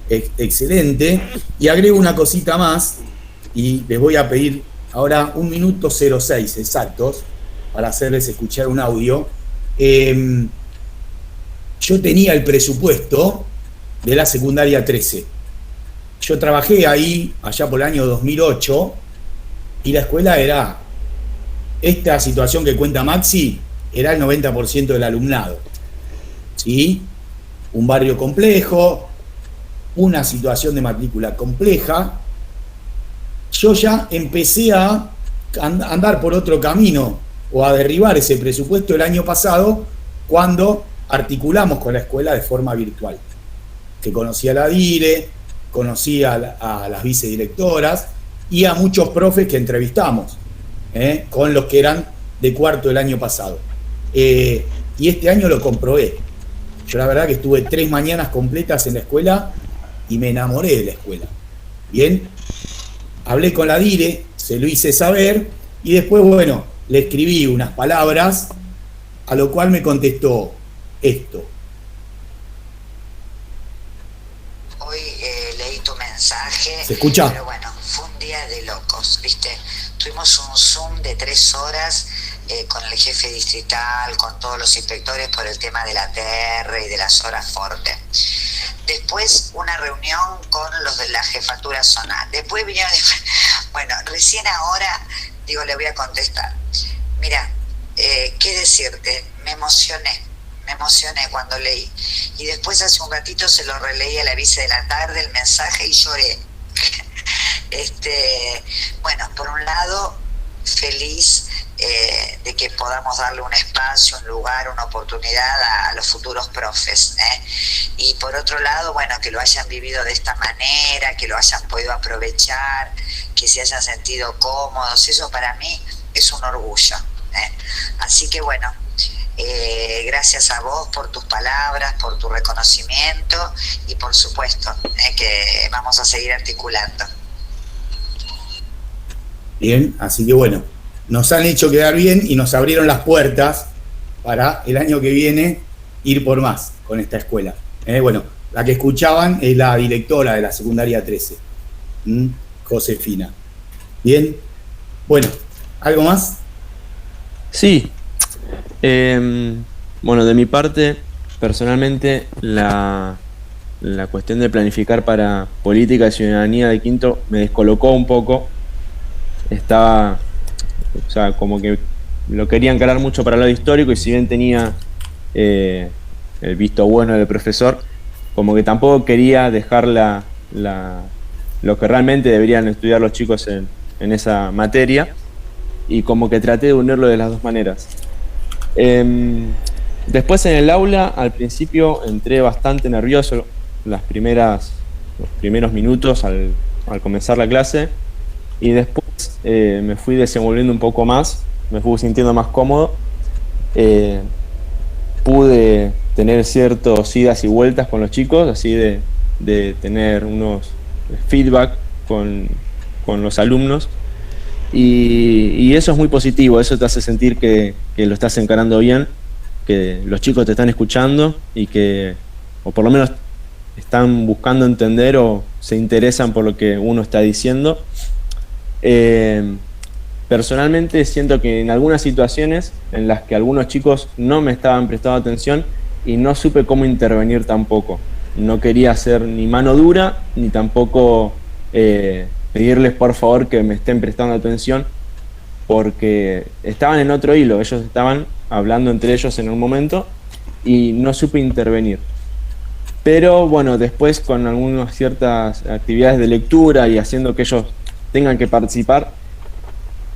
[SPEAKER 1] excelente. Y agrego una cosita más, y les voy a pedir ahora 1 minuto 06 exactos para hacerles escuchar un audio. Yo tenía el presupuesto de la secundaria 13. Yo trabajé ahí allá por el año 2008 y la escuela era, esta situación que cuenta Maxi, era el 90% del alumnado, ¿sí? Un barrio complejo, una situación de matrícula compleja. Yo ya empecé a andar por otro camino o a derribar ese presupuesto el año pasado cuando articulamos con la escuela de forma virtual. Que conocí a la dire, conocí a las vicedirectoras y a muchos profes que entrevistamos, con los que eran de cuarto del año pasado. Y este año lo comprobé. Yo la verdad que estuve 3 mañanas completas en la escuela y me enamoré de la escuela. Bien, hablé con la dire, se lo hice saber y después, bueno, le escribí unas palabras, a lo cual me contestó esto.
[SPEAKER 16] Hoy leí tu mensaje.
[SPEAKER 1] ¿Se escucha?
[SPEAKER 16] Pero bueno, fue un día de locos, ¿viste? Tuvimos un Zoom de 3 horas con el jefe distrital, con todos los inspectores por el tema de la TR y de las horas Forte. Después una reunión con los de la jefatura zonal. Después vinieron, bueno, recién ahora, digo, le voy a contestar. Mira, ¿qué decirte? Me emocioné cuando leí. Y después hace un ratito se lo releí a la vice de la tarde, el mensaje, y lloré. Bueno, por un lado, feliz de que podamos darle un espacio, un lugar, una oportunidad a los futuros profes, y por otro lado, bueno, que lo hayan vivido de esta manera, que lo hayan podido aprovechar, que se hayan sentido cómodos. Eso para mí es un orgullo, así que bueno, gracias a vos por tus palabras, por tu reconocimiento y por supuesto que vamos a seguir articulando.
[SPEAKER 1] Bien, así que bueno, nos han hecho quedar bien y nos abrieron las puertas para el año que viene ir por más con esta escuela. Bueno, la que escuchaban es la directora de la secundaria 13, Josefina. Bien, bueno, ¿algo más?
[SPEAKER 17] Sí. Bueno, de mi parte, personalmente, la cuestión de planificar para política y ciudadanía de quinto me descolocó un poco. Estaba, o sea, como que lo quería encarar mucho para el lado histórico, y si bien tenía el visto bueno del profesor, como que tampoco quería dejar lo que realmente deberían estudiar los chicos en esa materia, y como que traté de unirlo de las dos maneras. Después en el aula, al principio entré bastante nervioso los primeros minutos al comenzar la clase, y después me fui desenvolviendo un poco más, me fui sintiendo más cómodo, pude tener ciertas idas y vueltas con los chicos, así de tener unos feedback con los alumnos, y eso es muy positivo, eso te hace sentir que lo estás encarando bien, que los chicos te están escuchando y que, o por lo menos están buscando entender o se interesan por lo que uno está diciendo. Personalmente siento que en algunas situaciones en las que algunos chicos no me estaban prestando atención y no supe cómo intervenir tampoco. No quería hacer ni mano dura, ni tampoco pedirles por favor que me estén prestando atención, porque estaban en otro hilo, ellos estaban hablando entre ellos en un momento y no supe intervenir. Pero bueno, después con algunas ciertas actividades de lectura y haciendo que ellos tengan que participar,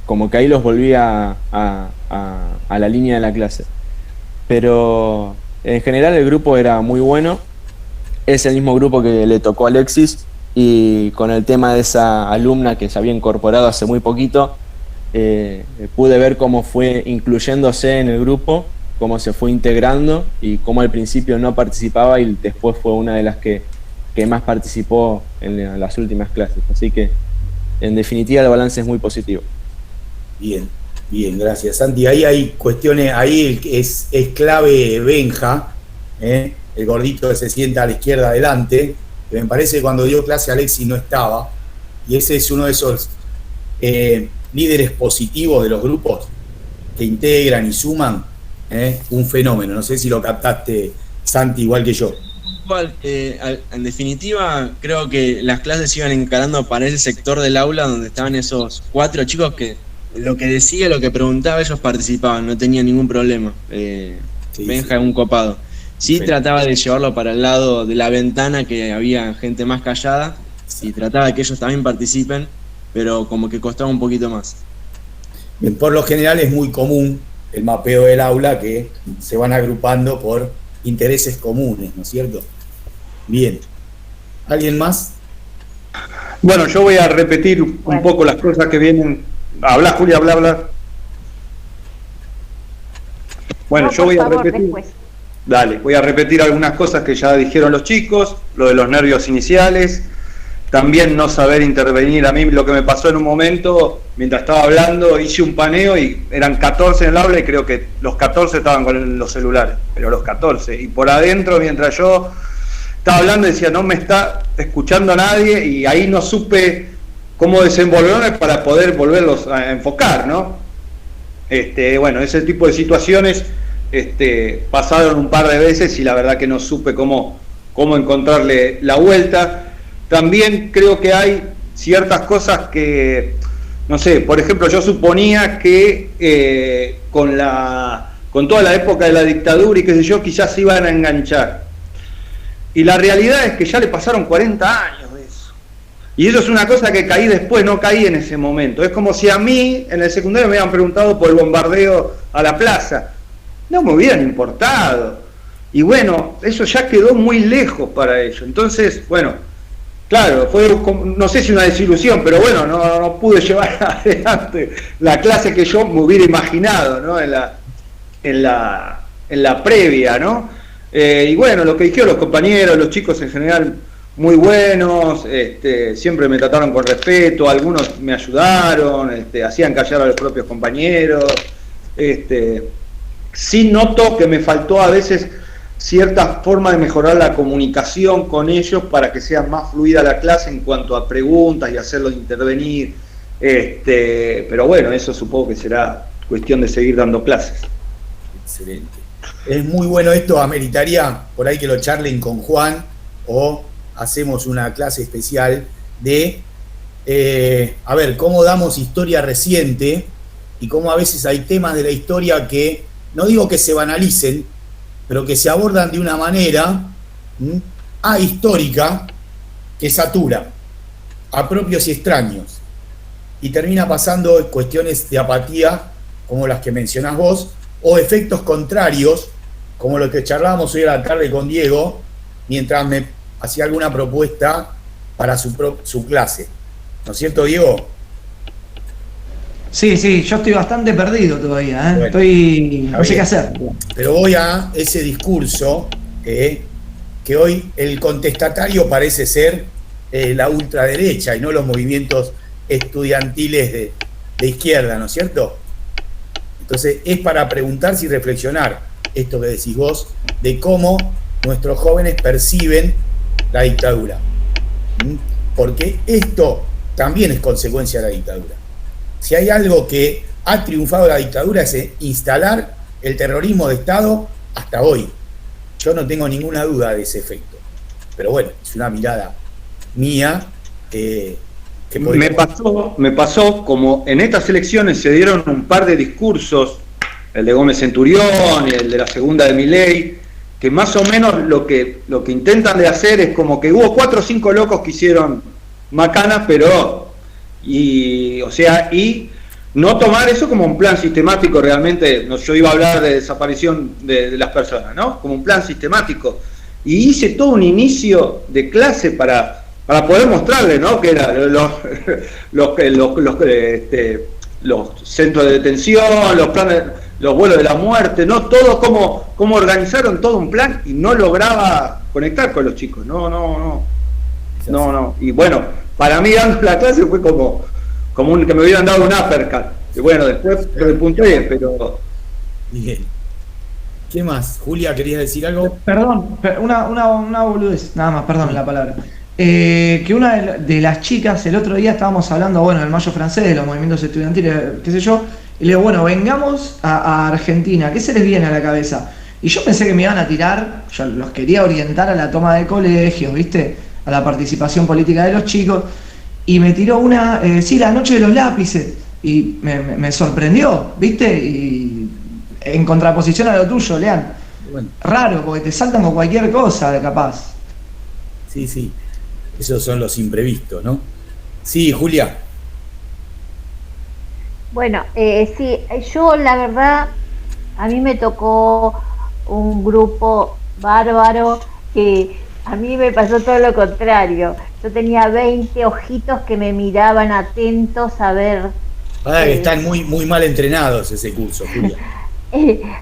[SPEAKER 17] como que ahí los volví a la línea de la clase. Pero en general el grupo era muy bueno, es el mismo grupo que le tocó a Alexis, y con el tema de esa alumna que se había incorporado hace muy poquito, pude ver cómo fue incluyéndose en el grupo, cómo se fue integrando y cómo al principio no participaba y después fue una de las que más participó en las últimas clases. Así que en definitiva el balance es muy positivo.
[SPEAKER 1] Bien, bien, gracias Santi. Ahí hay cuestiones, ahí es clave Benja, el gordito que se sienta a la izquierda adelante, que me parece que cuando dio clase Alexis no estaba, y ese es uno de esos líderes positivos de los grupos que integran y suman, un fenómeno. No sé si lo captaste, Santi, igual que yo.
[SPEAKER 17] Igual, en definitiva, creo que las clases iban encarando para ese sector del aula donde estaban esos 4 chicos que lo que decía, lo que preguntaba, ellos participaban, no tenían ningún problema. Benja es un copado. Sí, trataba de llevarlo para el lado de la ventana, que había gente más callada, y trataba de que ellos también participen, pero como que costaba un poquito más.
[SPEAKER 1] Bien, por lo general es muy común el mapeo del aula, que se van agrupando por intereses comunes, ¿no es cierto? Bien. ¿Alguien más?
[SPEAKER 18] Bueno, yo voy a repetir un poco las cosas que vienen. Habla, Julia, habla. Bueno, yo voy a repetir. Dale, voy a repetir algunas cosas que ya dijeron los chicos, lo de los nervios iniciales, también no saber intervenir. A mí lo que me pasó en un momento, mientras estaba hablando, hice un paneo y eran 14 en el aula y creo que los 14 estaban con los celulares, pero los 14. Y por adentro, mientras yo estaba hablando, decía, no me está escuchando nadie, y ahí no supe cómo desenvolverme para poder volverlos a enfocar, ¿no? Bueno, ese tipo de situaciones pasaron un par de veces y la verdad que no supe cómo encontrarle la vuelta. También creo que hay ciertas cosas que, no sé, por ejemplo, yo suponía que con toda la época de la dictadura y qué sé yo, quizás se iban a enganchar. Y la realidad es que ya le pasaron 40 años de eso. Y eso es una cosa que caí después, no caí en ese momento. Es como si a mí, en el secundario, me hubieran preguntado por el bombardeo a la plaza. No me hubieran importado. Y bueno, eso ya quedó muy lejos para ellos. Entonces, bueno, claro, fue, no sé si una desilusión, pero bueno, no pude llevar adelante la clase que yo me hubiera imaginado, ¿no? En la previa, ¿no? Y bueno, lo que dijeron los compañeros, los chicos en general, muy buenos, siempre me trataron con respeto, algunos me ayudaron, hacían callar a los propios compañeros. Sí noto que me faltó a veces cierta forma de mejorar la comunicación con ellos para que sea más fluida la clase en cuanto a preguntas y hacerlos intervenir. Pero bueno, eso supongo que será cuestión de seguir dando clases.
[SPEAKER 1] Excelente. Es muy bueno esto, ameritaría por ahí que lo charlen con Juan o hacemos una clase especial de, a ver, cómo damos historia reciente y cómo a veces hay temas de la historia que, no digo que se banalicen, pero que se abordan de una manera ahistórica que satura a propios y extraños y termina pasando cuestiones de apatía como las que mencionás vos o efectos contrarios como los que charlábamos hoy a la tarde con Diego mientras me hacía alguna propuesta para su clase. ¿No es cierto, Diego?
[SPEAKER 13] Sí, yo estoy bastante perdido todavía, ¿eh?
[SPEAKER 1] Bueno,
[SPEAKER 13] no sé qué hacer.
[SPEAKER 1] Pero voy a ese discurso que hoy el contestatario parece ser la ultraderecha y no los movimientos estudiantiles de izquierda, ¿no es cierto? Entonces es para preguntarse y reflexionar esto que decís vos, de cómo nuestros jóvenes perciben la dictadura. Porque esto también es consecuencia de la dictadura. Si hay algo que ha triunfado la dictadura es instalar el terrorismo de Estado hasta hoy. Yo no tengo ninguna duda de ese efecto. Pero bueno, es una mirada mía.
[SPEAKER 18] Me pasó como en estas elecciones se dieron un par de discursos, el de Gómez Centurión y el de la segunda de Milei, que más o menos lo que intentan de hacer es como que hubo 4 o 5 locos que hicieron macanas, pero y no tomar eso como un plan sistemático realmente. Yo iba a hablar de desaparición de las personas, ¿no? Como un plan sistemático. Y hice todo un inicio de clase para poder mostrarle, ¿no? Que eran los centros de detención, los planes, los vuelos de la muerte, ¿no? Todo cómo organizaron todo un plan y no lograba conectar con los chicos. No. Y bueno, para mí dando la clase fue como que me hubieran dado un uppercut. Y bueno, después repunté, pero...
[SPEAKER 1] Bien. ¿Qué más? Julia, ¿querías decir algo?
[SPEAKER 13] Perdón, una boludez, nada más, perdón la palabra. Que una de las chicas, el otro día estábamos hablando, bueno, del Mayo francés, de los movimientos estudiantiles, qué sé yo, y le digo, bueno, vengamos a Argentina, ¿qué se les viene a la cabeza? Y yo pensé que me iban a tirar, yo los quería orientar a la toma de colegios, ¿viste? A la participación política de los chicos, y me tiró la noche de los lápices, y me sorprendió, ¿viste? Y en contraposición a lo tuyo, Lean. Bueno. Raro, porque te saltan con cualquier cosa, capaz.
[SPEAKER 1] Sí. Esos son los imprevistos, ¿no? Sí, Julia.
[SPEAKER 2] Bueno, sí, yo la verdad A mí me tocó un grupo bárbaro que a mí me pasó todo lo contrario. Yo tenía 20 ojitos que me miraban atentos a ver...
[SPEAKER 1] que están muy mal entrenados ese curso, Julia.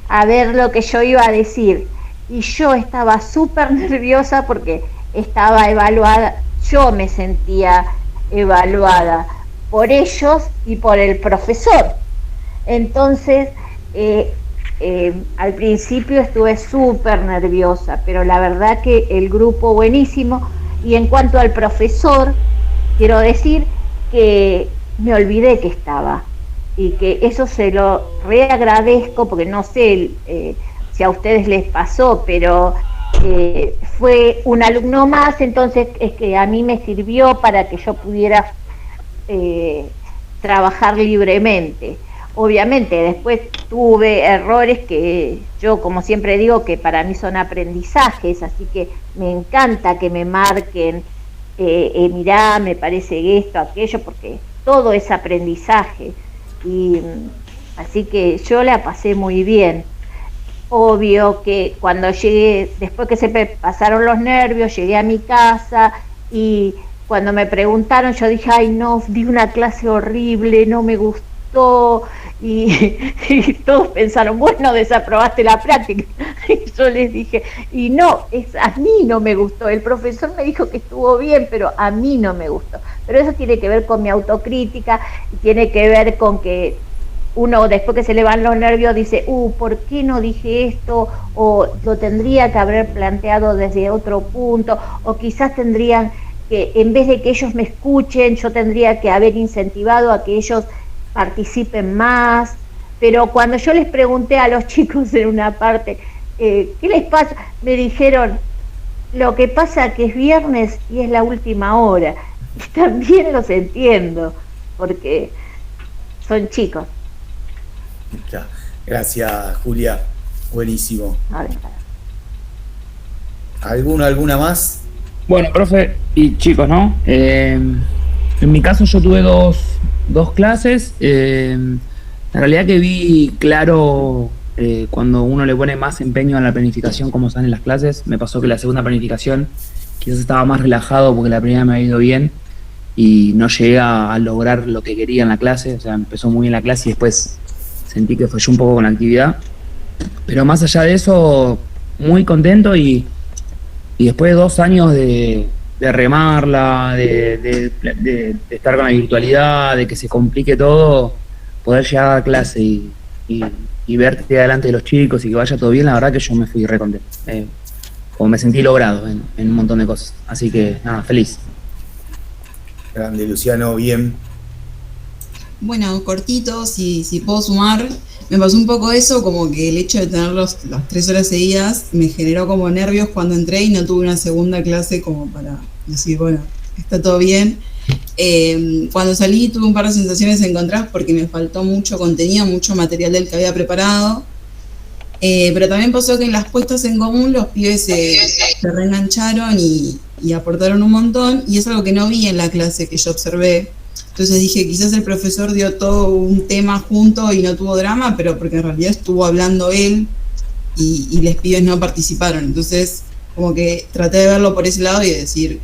[SPEAKER 2] A ver lo que yo iba a decir. Y yo estaba súper nerviosa porque estaba evaluada, yo me sentía evaluada por ellos y por el profesor. Entonces, al principio estuve súper nerviosa, pero la verdad que el grupo buenísimo. Y en cuanto al profesor, quiero decir que me olvidé que estaba, y que eso se lo reagradezco, porque no sé si a ustedes les pasó, pero fue un alumno más, entonces es que a mí me sirvió para que yo pudiera trabajar libremente. Obviamente después tuve errores que yo, como siempre digo, que para mí son aprendizajes, así que me encanta que me marquen, mirá, me parece esto, aquello, porque todo es aprendizaje. Y así que yo la pasé muy bien. Obvio que cuando llegué, después que se me pasaron los nervios, llegué a mi casa y cuando me preguntaron yo dije, ay no, di una clase horrible, no me gustó, y todos pensaron, bueno, desaprobaste la práctica. Y yo les dije, y no, a mí no me gustó, el profesor me dijo que estuvo bien, pero a mí no me gustó. Pero eso tiene que ver con mi autocrítica, y tiene que ver con que uno después que se le van los nervios dice, ¿por qué no dije esto? O lo tendría que haber planteado desde otro punto, o quizás tendrían que, en vez de que ellos me escuchen, yo tendría que haber incentivado a que ellos participen más. Pero cuando yo les pregunté a los chicos en una parte, ¿qué les pasa? Me dijeron, lo que pasa que es viernes y es la última hora. Y también los entiendo, porque son chicos.
[SPEAKER 1] Ya. Gracias, Julia. Buenísimo. ¿Alguna más?
[SPEAKER 7] Bueno, profe y chicos, ¿no? En mi caso yo tuve dos clases. La realidad que vi claro cuando uno le pone más empeño a la planificación, cómo salen las clases. Me pasó que la segunda planificación quizás estaba más relajado porque la primera me ha ido bien y no llegué a lograr lo que quería en la clase. O sea, empezó muy bien la clase y después sentí que falló un poco con la actividad. Pero más allá de eso, muy contento y después de 2 años de remarla, de estar con la virtualidad, de que se complique todo, poder llegar a clase y verte delante de los chicos y que vaya todo bien, la verdad que yo me fui re contento. Como me sentí logrado en un montón de cosas. Así que nada, feliz.
[SPEAKER 1] Grande, Luciano, bien.
[SPEAKER 19] Bueno, cortito, si puedo sumar, me pasó un poco eso, como que el hecho de tener las 3 horas seguidas me generó como nervios cuando entré y no tuve una segunda clase como para decir, bueno, está todo bien. Cuando salí tuve un par de sensaciones encontradas porque me faltó mucho contenido, mucho material del que había preparado, pero también pasó que en las puestas en común los pibes se reengancharon y aportaron un montón, y es algo que no vi en la clase que yo observé. Entonces dije, quizás el profesor dio todo un tema junto y no tuvo drama, pero porque en realidad estuvo hablando él y los pibes no participaron. Entonces, como que traté de verlo por ese lado y de decir,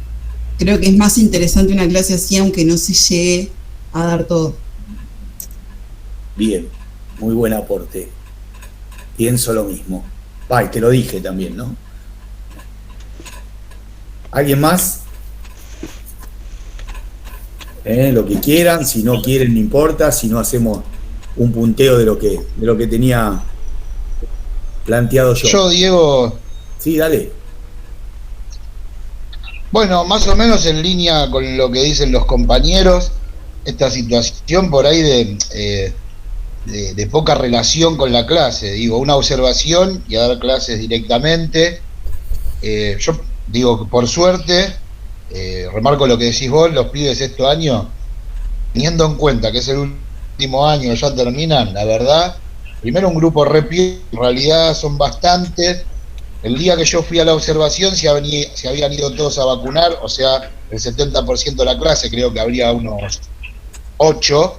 [SPEAKER 19] creo que es más interesante una clase así, aunque no se llegue a dar todo.
[SPEAKER 1] Bien, muy buen aporte. Pienso lo mismo. Y te lo dije también, ¿no? ¿Alguien más? Lo que quieran, si no quieren no importa, si no hacemos un punteo de lo que tenía planteado yo.
[SPEAKER 20] Yo, Diego.
[SPEAKER 1] Sí, dale.
[SPEAKER 20] Bueno, más o menos en línea con lo que dicen los compañeros, esta situación por ahí de poca relación con la clase, digo, una observación y a dar clases directamente. Yo digo que por suerte, remarco lo que decís vos, los pibes este año, teniendo en cuenta que es el último año, ya terminan, la verdad, primero un grupo en realidad son bastantes. El día que yo fui a la observación se habían ido todos a vacunar, o sea, el 70% de la clase, creo que habría unos 8.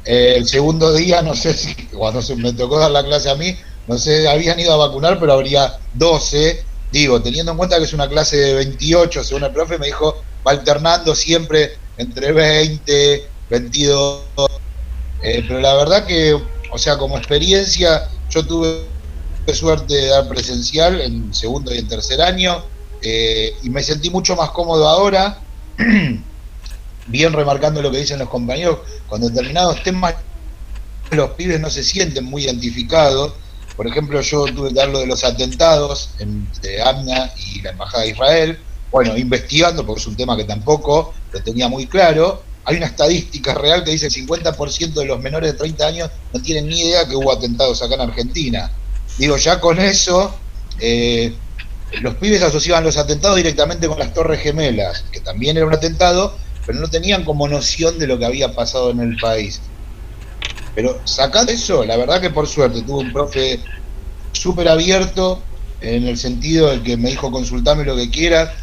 [SPEAKER 20] El segundo día, no sé si cuando me tocó dar la clase a mí, no sé, habían ido a vacunar, pero habría 12. Digo, teniendo en cuenta que es una clase de 28, según el profe, me dijo, va alternando siempre entre 20, 22. Pero la verdad que, o sea, como experiencia, yo tuve suerte de dar presencial en segundo y en tercer año, y me sentí mucho más cómodo ahora, bien remarcando lo que dicen los compañeros, cuando determinados temas los pibes no se sienten muy identificados. Por ejemplo, yo tuve que dar lo de los atentados entre AMNA y la Embajada de Israel, bueno, investigando, porque es un tema que tampoco lo tenía muy claro. Hay una estadística real que dice que el 50% de los menores de 30 años no tienen ni idea que hubo atentados acá en Argentina. Digo, ya con eso, los pibes asociaban los atentados directamente con las Torres Gemelas, que también era un atentado, pero no tenían como noción de lo que había pasado en el país. Pero sacando eso, la verdad que por suerte tuve un profe súper abierto, en el sentido de que me dijo consultame lo que quieras.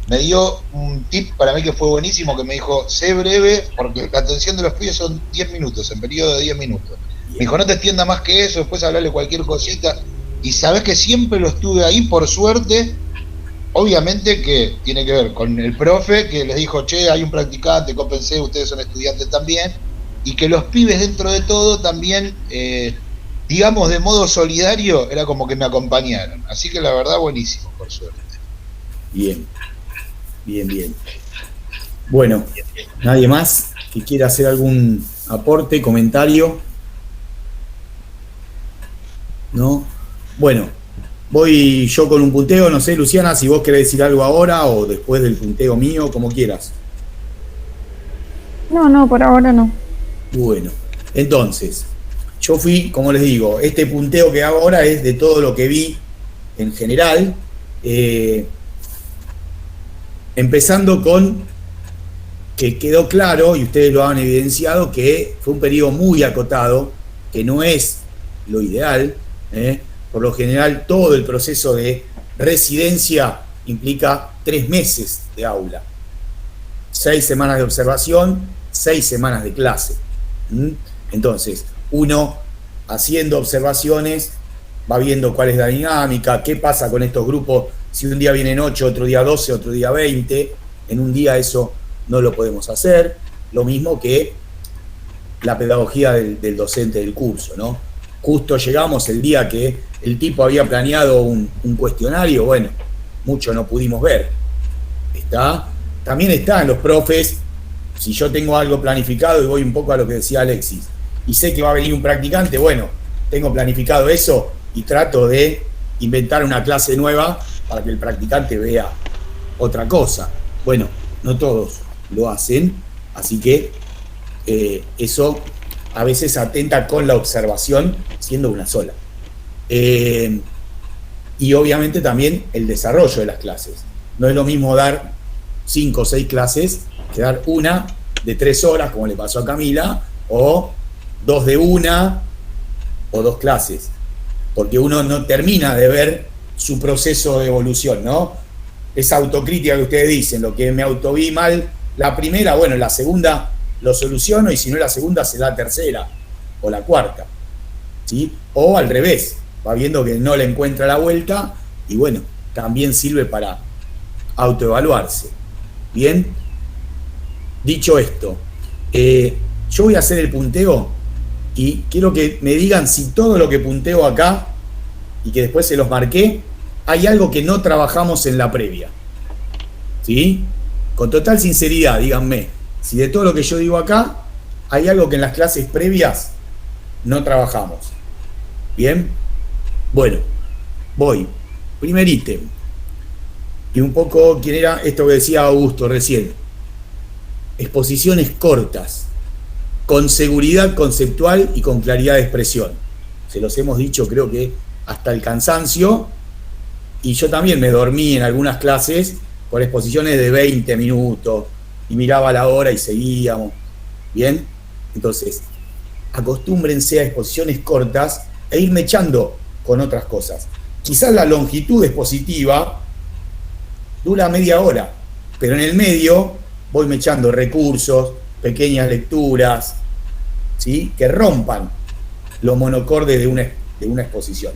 [SPEAKER 20] Me dio un tip para mí que fue buenísimo, que me dijo, sé breve, porque la atención de los pibes son 10 minutos, en periodo de 10 minutos. Me dijo, no te extienda más que eso, después hablarle cualquier cosita. Y sabes que siempre lo estuve ahí, por suerte. Obviamente que tiene que ver con el profe, que les dijo, che, hay un practicante, cópense, ustedes son estudiantes también. Y que los pibes dentro de todo también, digamos de modo solidario, era como que me acompañaron. Así que la verdad, buenísimo, por suerte.
[SPEAKER 1] Bien, bien, bien. Bueno, ¿nadie más que quiera hacer algún aporte, comentario? ¿No? Bueno, voy yo con un punteo, no sé, Luciana, si vos querés decir algo ahora o después del punteo mío, como quieras.
[SPEAKER 6] No, por ahora no.
[SPEAKER 1] Bueno, entonces, yo fui, como les digo, este punteo que hago ahora es de todo lo que vi en general, empezando con que quedó claro, y ustedes lo han evidenciado, que fue un periodo muy acotado, que no es lo ideal. Por lo general, todo el proceso de residencia implica 3 meses de aula, 6 semanas de observación, 6 semanas de clase. Entonces, uno haciendo observaciones va viendo cuál es la dinámica, qué pasa con estos grupos, si un día vienen 8, otro día 12, otro día 20, en un día eso no lo podemos hacer, lo mismo que la pedagogía del docente del curso, ¿no? Justo llegamos el día que el tipo había planeado un cuestionario, bueno, mucho no pudimos ver. También está en los profes. Si yo tengo algo planificado, y voy un poco a lo que decía Alexis, y sé que va a venir un practicante, bueno, tengo planificado eso y trato de inventar una clase nueva para que el practicante vea otra cosa. Bueno, no todos lo hacen, así que eso a veces atenta con la observación, siendo una sola. Y obviamente también el desarrollo de las clases. No es lo mismo dar 5 o 6 clases que dar una de 3 horas, como le pasó a Camila, o 2 de 1, o 2 clases, porque uno no termina de ver su proceso de evolución, ¿no? Esa autocrítica que ustedes dicen, lo que me autoví mal la primera, bueno, la segunda lo soluciono, y si no la segunda será la tercera o la cuarta, ¿sí? O al revés, va viendo que no le encuentra la vuelta, y bueno, también sirve para autoevaluarse. Bien, dicho esto, yo voy a hacer el punteo y quiero que me digan si todo lo que punteo acá y que después se los marqué, hay algo que no trabajamos en la previa, ¿sí? Con total sinceridad, díganme si de todo lo que yo digo acá hay algo que en las clases previas no trabajamos. Bien, bueno, voy. Primer ítem, y un poco quién era esto que decía Augusto recién: exposiciones cortas, con seguridad conceptual y con claridad de expresión. Se los hemos dicho, creo que hasta el cansancio, y yo también me dormí en algunas clases con exposiciones de 20 minutos y miraba la hora y seguíamos. Bien, entonces acostúmbrense a exposiciones cortas e ir mechando con otras cosas. Quizás la longitud expositiva dura media hora, pero en el medio voy mechando recursos, pequeñas lecturas, ¿sí? Que rompan los monocordes de una exposición.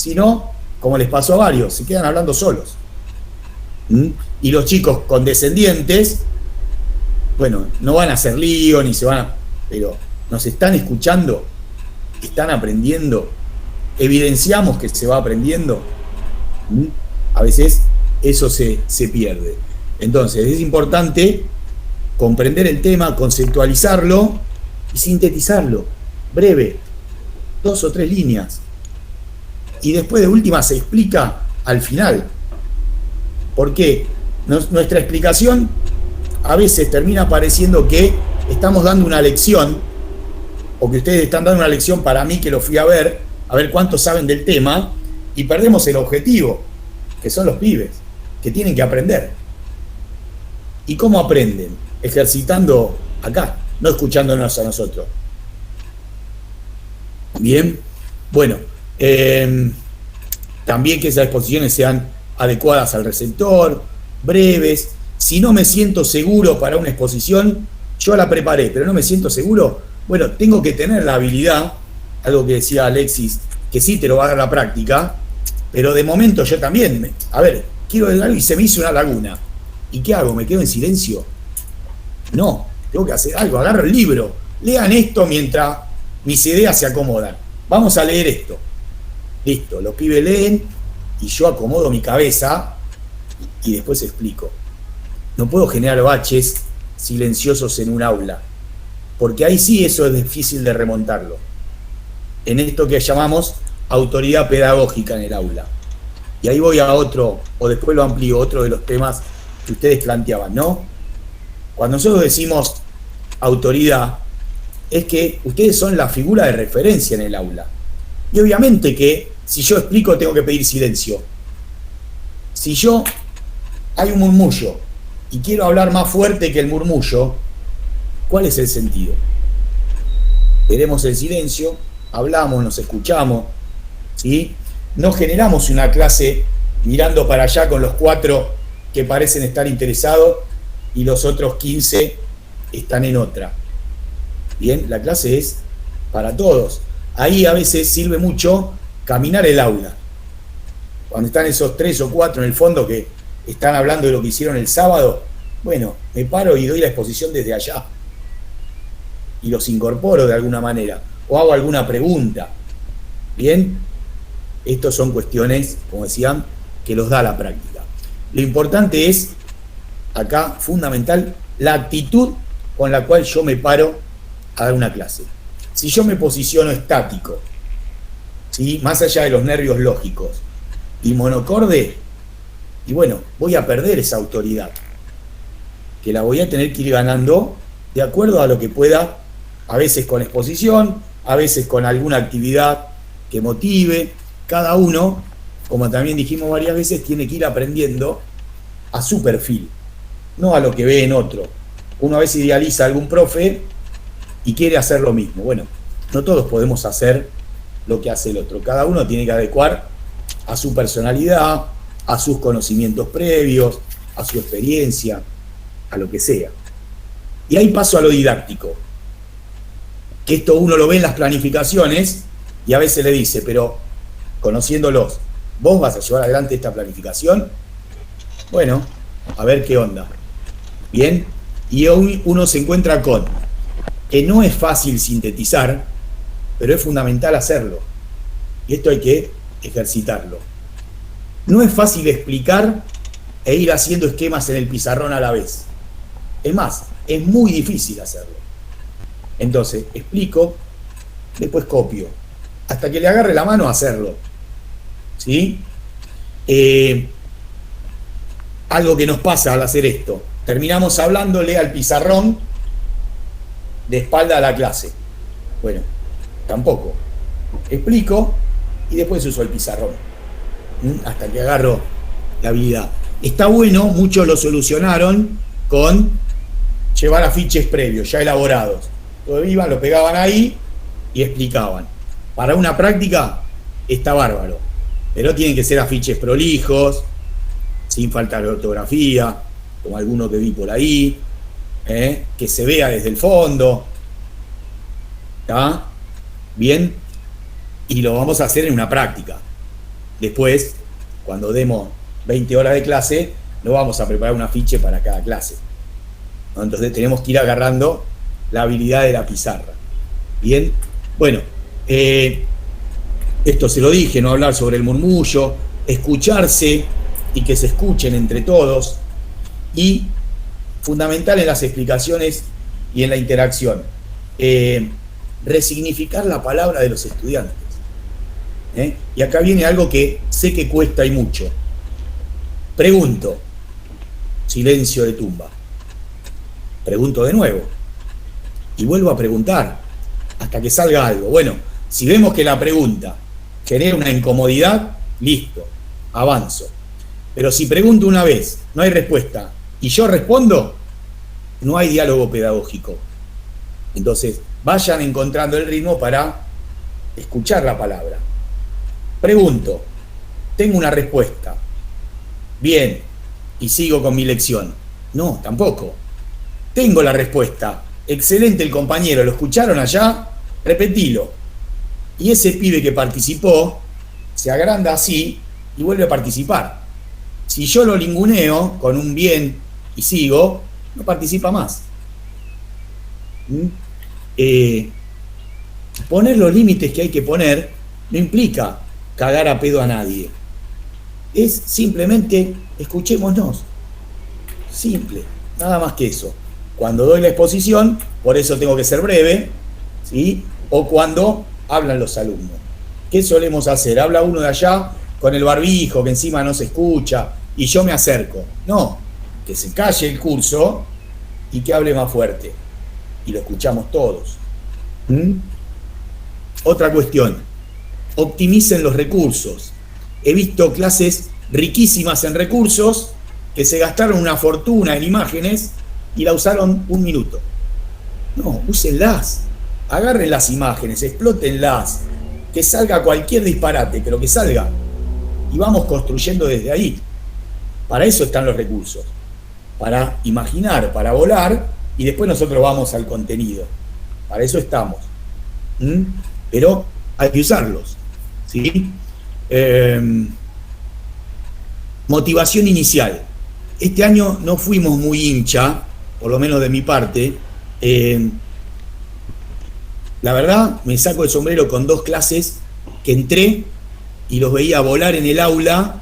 [SPEAKER 1] Si no, como les pasó a varios, se quedan hablando solos. Y los chicos condescendientes, bueno, no van a hacer lío ni se van a... Pero nos están escuchando, están aprendiendo, evidenciamos que se va aprendiendo. A veces eso se pierde. Entonces es importante comprender el tema, conceptualizarlo y sintetizarlo, breve, 2 o 3 líneas. Y después de última se explica al final. Porque nuestra explicación a veces termina pareciendo que estamos dando una lección, o que ustedes están dando una lección para mí que lo fui a ver cuántos saben del tema, y perdemos el objetivo, que son los pibes, que tienen que aprender. ¿Y cómo aprenden? Ejercitando acá, no escuchándonos a nosotros. Bien, bueno, también que esas exposiciones sean adecuadas al receptor, breves. Si no me siento seguro para una exposición, yo la preparé, pero no me siento seguro, bueno, tengo que tener la habilidad, algo que decía Alexis, que sí te lo va a dar la práctica, pero de momento yo también, quiero decir algo y se me hizo una laguna. ¿Y qué hago? ¿Me quedo en silencio? No, tengo que hacer algo, agarro el libro, lean esto mientras mis ideas se acomodan. Vamos a leer esto. Listo, los pibes leen y yo acomodo mi cabeza y después explico. No puedo generar baches silenciosos en un aula, porque ahí sí eso es difícil de remontarlo. En esto que llamamos autoridad pedagógica en el aula. Y ahí voy a otro, o después lo amplío, otro de los temas que ustedes planteaban, ¿no? Cuando nosotros decimos autoridad, es que ustedes son la figura de referencia en el aula. Y obviamente que si yo explico tengo que pedir silencio. Si hay un murmullo y quiero hablar más fuerte que el murmullo, ¿cuál es el sentido? Queremos el silencio, hablamos, nos escuchamos, ¿sí? No generamos una clase mirando para allá con los 4 que parecen estar interesados y los otros 15 están en otra. Bien, la clase es para todos. Ahí a veces sirve mucho caminar el aula. Cuando están esos 3 o 4 en el fondo que están hablando de lo que hicieron el sábado, bueno, me paro y doy la exposición desde allá. Y los incorporo de alguna manera. O hago alguna pregunta. Bien, estas son cuestiones, como decían, que los da la práctica. Lo importante es, acá, fundamental, la actitud con la cual yo me paro a dar una clase. Si yo me posiciono estático, ¿sí?, más allá de los nervios lógicos, y monocorde, y bueno, voy a perder esa autoridad, que la voy a tener que ir ganando de acuerdo a lo que pueda, a veces con exposición, a veces con alguna actividad que motive. Cada uno, como también dijimos varias veces, tiene que ir aprendiendo a su perfil, no a lo que ve en otro. Uno a veces idealiza a algún profe y quiere hacer lo mismo. Bueno, no todos podemos hacer lo que hace el otro. Cada uno tiene que adecuar a su personalidad, a sus conocimientos previos, a su experiencia, a lo que sea. Y ahí paso a lo didáctico. Que esto uno lo ve en las planificaciones y a veces le dice, pero conociéndolos, ¿vos vas a llevar adelante esta planificación? Bueno, a ver qué onda. Bien, y hoy uno se encuentra con que no es fácil sintetizar, pero es fundamental hacerlo. Y esto hay que ejercitarlo. No es fácil explicar e ir haciendo esquemas en el pizarrón a la vez. Es más, es muy difícil hacerlo. Entonces, explico, después copio, hasta que le agarre la mano a hacerlo. ¿Sí? Algo que nos pasa al hacer esto. Terminamos hablándole al pizarrón de espalda a la clase. Bueno, tampoco. Explico y después uso el pizarrón. Hasta que agarro la habilidad. Está bueno, muchos lo solucionaron con llevar afiches previos, ya elaborados. Todos iban, lo pegaban ahí y explicaban. Para una práctica está bárbaro, pero tienen que ser afiches prolijos, sin falta de ortografía, como alguno que vi por ahí, que se vea desde el fondo. ¿Está? Bien, y lo vamos a hacer en una práctica. después, cuando demos 20 horas de clase, no vamos a preparar un afiche para cada clase, ¿no? Entonces tenemos que ir agarrando la habilidad de la pizarra. Bien, bueno, esto se lo dije, no hablar sobre el murmullo, escucharse y que se escuchen entre todos, y fundamental en las explicaciones y en la interacción, resignificar la palabra de los estudiantes. Y acá viene algo que sé que cuesta y mucho. Pregunto, silencio de tumba. Pregunto de nuevo y vuelvo a preguntar hasta que salga algo. Bueno, si vemos que la pregunta genera una incomodidad, listo, avanzo. Pero si pregunto una vez, no hay respuesta y yo respondo, no hay diálogo pedagógico. Entonces, vayan encontrando el ritmo para escuchar la palabra. Pregunto, tengo una respuesta. Bien, y sigo con mi lección. No, tampoco. Tengo la respuesta. Excelente el compañero, ¿lo escucharon allá? Repetilo. Y ese pibe que participó se agranda así y vuelve a participar. Si yo lo linguneo con un bien y sigo, no participa más. Poner los límites que hay que poner no implica cagar a pedo a nadie. Es simplemente escuchémonos. Simple, nada más que eso. Cuando doy la exposición, por eso tengo que ser breve, ¿sí? O cuando hablan los alumnos. ¿Qué solemos hacer? Habla uno de allá con el barbijo, que encima no se escucha, y yo me acerco. No, que se calle el curso y que hable más fuerte. Y lo escuchamos todos. Otra cuestión, optimicen los recursos. He visto clases riquísimas en recursos que se gastaron una fortuna en imágenes y la usaron 1 minuto. No, úsenlas, agarren las imágenes, explótenlas, que salga cualquier disparate, pero que salga. Y vamos construyendo desde ahí. Para eso están los recursos, para imaginar, para volar, y después nosotros vamos al contenido. Para eso estamos. Pero hay que usarlos, ¿sí? Motivación inicial. Este año no fuimos muy hincha, por lo menos de mi parte. La verdad, me saco el sombrero con 2 clases que entré y los veía volar en el aula,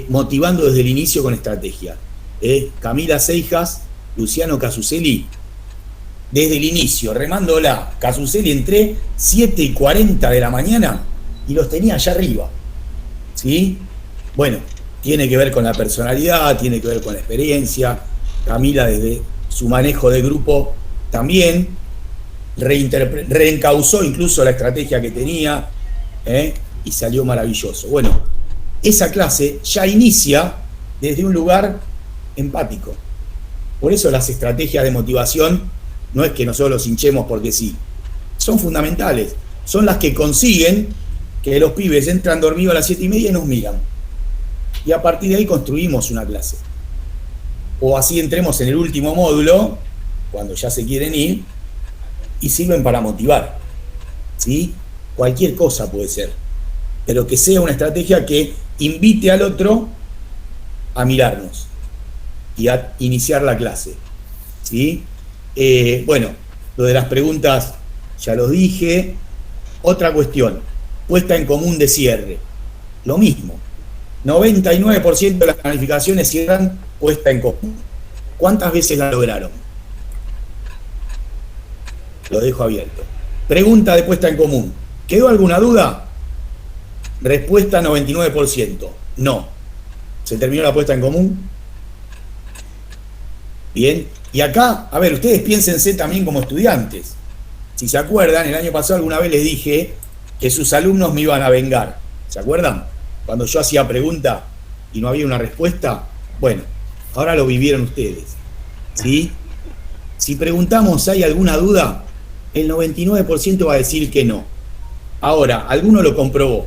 [SPEAKER 1] motivando desde el inicio con estrategia. Camila Seijas, Luciano Casuceli, desde el inicio, remándola. Casuceli entré 7:40 de la mañana y los tenía allá arriba, ¿sí? Bueno, tiene que ver con la personalidad, tiene que ver con la experiencia. Camila, desde su manejo de grupo, también reencauzó incluso la estrategia que tenía, y salió maravilloso. Bueno, esa clase ya inicia desde un lugar empático. Por eso las estrategias de motivación no es que nosotros los hinchemos porque sí, son fundamentales, son las que consiguen que los pibes entran dormidos a las 7:30 y nos miran. Y a partir de ahí construimos una clase. O así entremos en el último módulo, cuando ya se quieren ir, y sirven para motivar, ¿sí? Cualquier cosa puede ser, pero que sea una estrategia que invite al otro a mirarnos y a iniciar la clase, ¿sí? Bueno, lo de las preguntas ya lo dije. Otra cuestión, puesta en común de cierre. Lo mismo, 99% de las planificaciones cierran puesta en común. ¿Cuántas veces la lograron? Lo dejo abierto. Pregunta de puesta en común. ¿Quedó alguna duda? Respuesta 99%. No. ¿Se terminó la puesta en común? Bien. Y acá, a ver, ustedes piénsense también como estudiantes. Si se acuerdan, el año pasado alguna vez les dije que sus alumnos me iban a vengar. ¿Se acuerdan? Cuando yo hacía pregunta y no había una respuesta. Bueno, ahora lo vivieron ustedes, ¿sí? Si preguntamos, ¿hay alguna duda? El 99% va a decir que no. Ahora, alguno lo comprobó.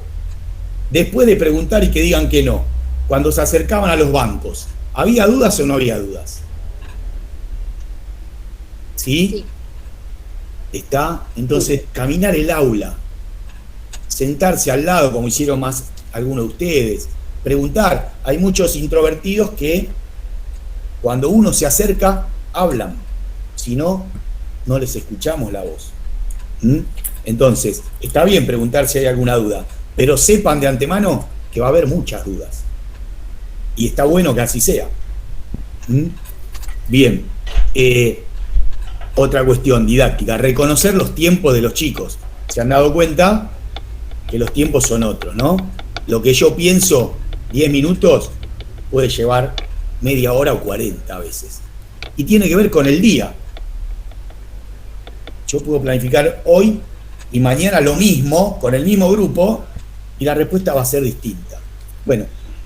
[SPEAKER 1] Después de preguntar y que digan que no, cuando se acercaban a los bancos, ¿había dudas o no había dudas? ¿Sí? ¿Está? Entonces, caminar el aula, sentarse al lado, como hicieron más alguno de ustedes, preguntar. Hay muchos introvertidos que cuando uno se acerca, hablan. Si no, no les escuchamos la voz. Entonces, está bien preguntar si hay alguna duda, pero sepan de antemano que va a haber muchas dudas. Y está bueno que así sea. Bien. Otra cuestión didáctica, reconocer los tiempos de los chicos. ¿Se han dado cuenta? Que los tiempos son otros, ¿no? Lo que yo pienso, 10 minutos, puede llevar media hora o 40 a veces. Y tiene que ver con el día. Yo puedo planificar hoy y mañana lo mismo, con el mismo grupo, y la respuesta va a ser distinta. Bueno,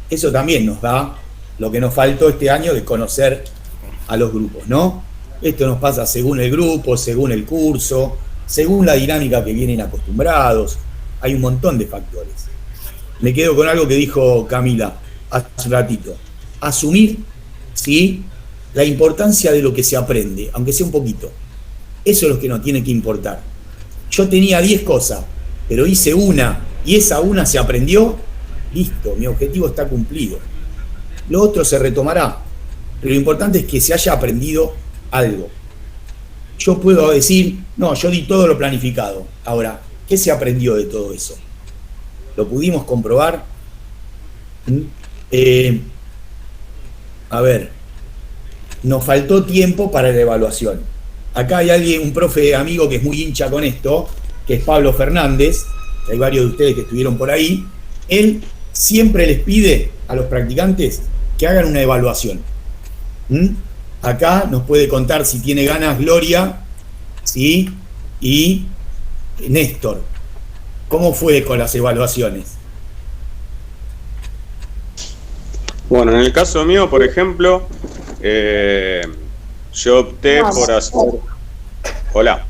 [SPEAKER 1] eso también nos da lo que nos faltó este año de conocer a los grupos, ¿no? Esto nos pasa según el grupo, según el curso, según la dinámica que vienen acostumbrados. Hay un montón de factores. Me quedo con algo que dijo Camila hace un ratito. Asumir, ¿sí?, la importancia de lo que se aprende, aunque sea un poquito. Eso es lo que nos tiene que importar. Yo tenía 10 cosas, pero hice una, y esa una se aprendió, listo, mi objetivo está cumplido. Lo otro se retomará, pero lo importante es que se haya aprendido algo. Yo puedo decir, no, yo di todo lo planificado. Ahora, ¿qué se aprendió de todo eso? ¿Lo pudimos comprobar? A ver, nos faltó tiempo para la evaluación. Acá hay alguien, un profe amigo que es muy hincha con esto, que es Pablo Fernández, que hay varios de ustedes que estuvieron por ahí. Él siempre les pide a los practicantes que hagan una evaluación. Acá nos puede contar si tiene ganas Gloria, ¿sí?, y Néstor. ¿Cómo fue con las evaluaciones?
[SPEAKER 10] Bueno, en el caso mío, por ejemplo, yo opté por hacer... Hola.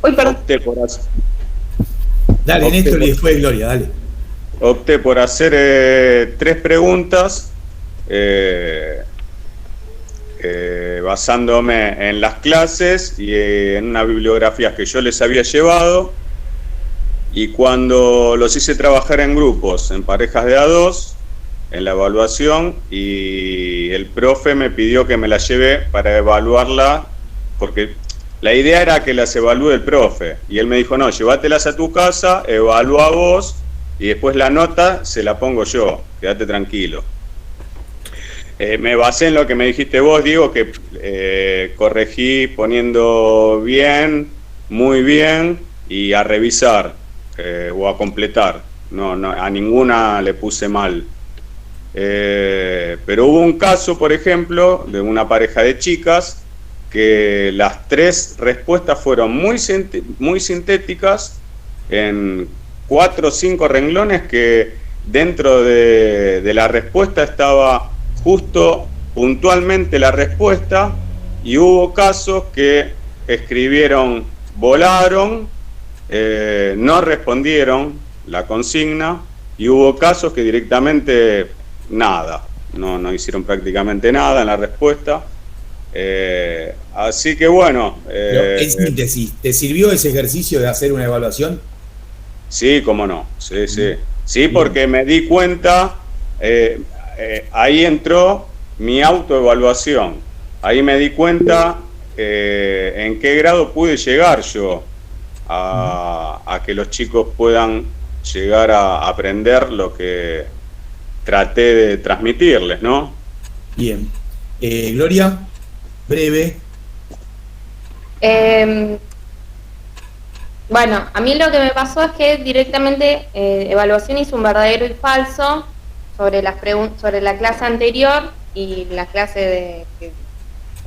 [SPEAKER 21] Uy, perdón.
[SPEAKER 10] Opté por hacer...
[SPEAKER 1] Dale, Néstor, y después Gloria, dale.
[SPEAKER 10] Opté por hacer 3 preguntas basándome en las clases y en una bibliografía que yo les había llevado, y cuando los hice trabajar en grupos, en parejas de A2, en la evaluación, y el profe me pidió que me la lleve para evaluarla, porque la idea era que las evalúe el profe, y él me dijo, no, llévatelas a tu casa, evalúa vos, y después la nota se la pongo yo, quédate tranquilo. Me basé en lo que me dijiste vos, Diego, que corregí poniendo bien, muy bien, y a revisar o a completar. No, a ninguna le puse mal. Pero hubo un caso, por ejemplo, de una pareja de chicas que las 3 respuestas fueron muy sintéticas, en 4 o 5 renglones, que dentro de la respuesta estaba justo puntualmente la respuesta, y hubo casos que escribieron, volaron, no respondieron la consigna, y hubo casos que directamente nada, no hicieron prácticamente nada en la respuesta. Así que bueno.
[SPEAKER 1] En síntesis, ¿te sirvió ese ejercicio de hacer una evaluación?
[SPEAKER 10] Sí, cómo no, sí, porque me di cuenta, ahí entró mi autoevaluación, ahí me di cuenta en qué grado pude llegar yo a que los chicos puedan llegar a aprender lo que traté de transmitirles, ¿no?
[SPEAKER 1] Bien. Gloria, breve.
[SPEAKER 21] Bueno, a mí lo que me pasó es que directamente evaluación hizo un verdadero y falso sobre sobre la clase anterior y la clase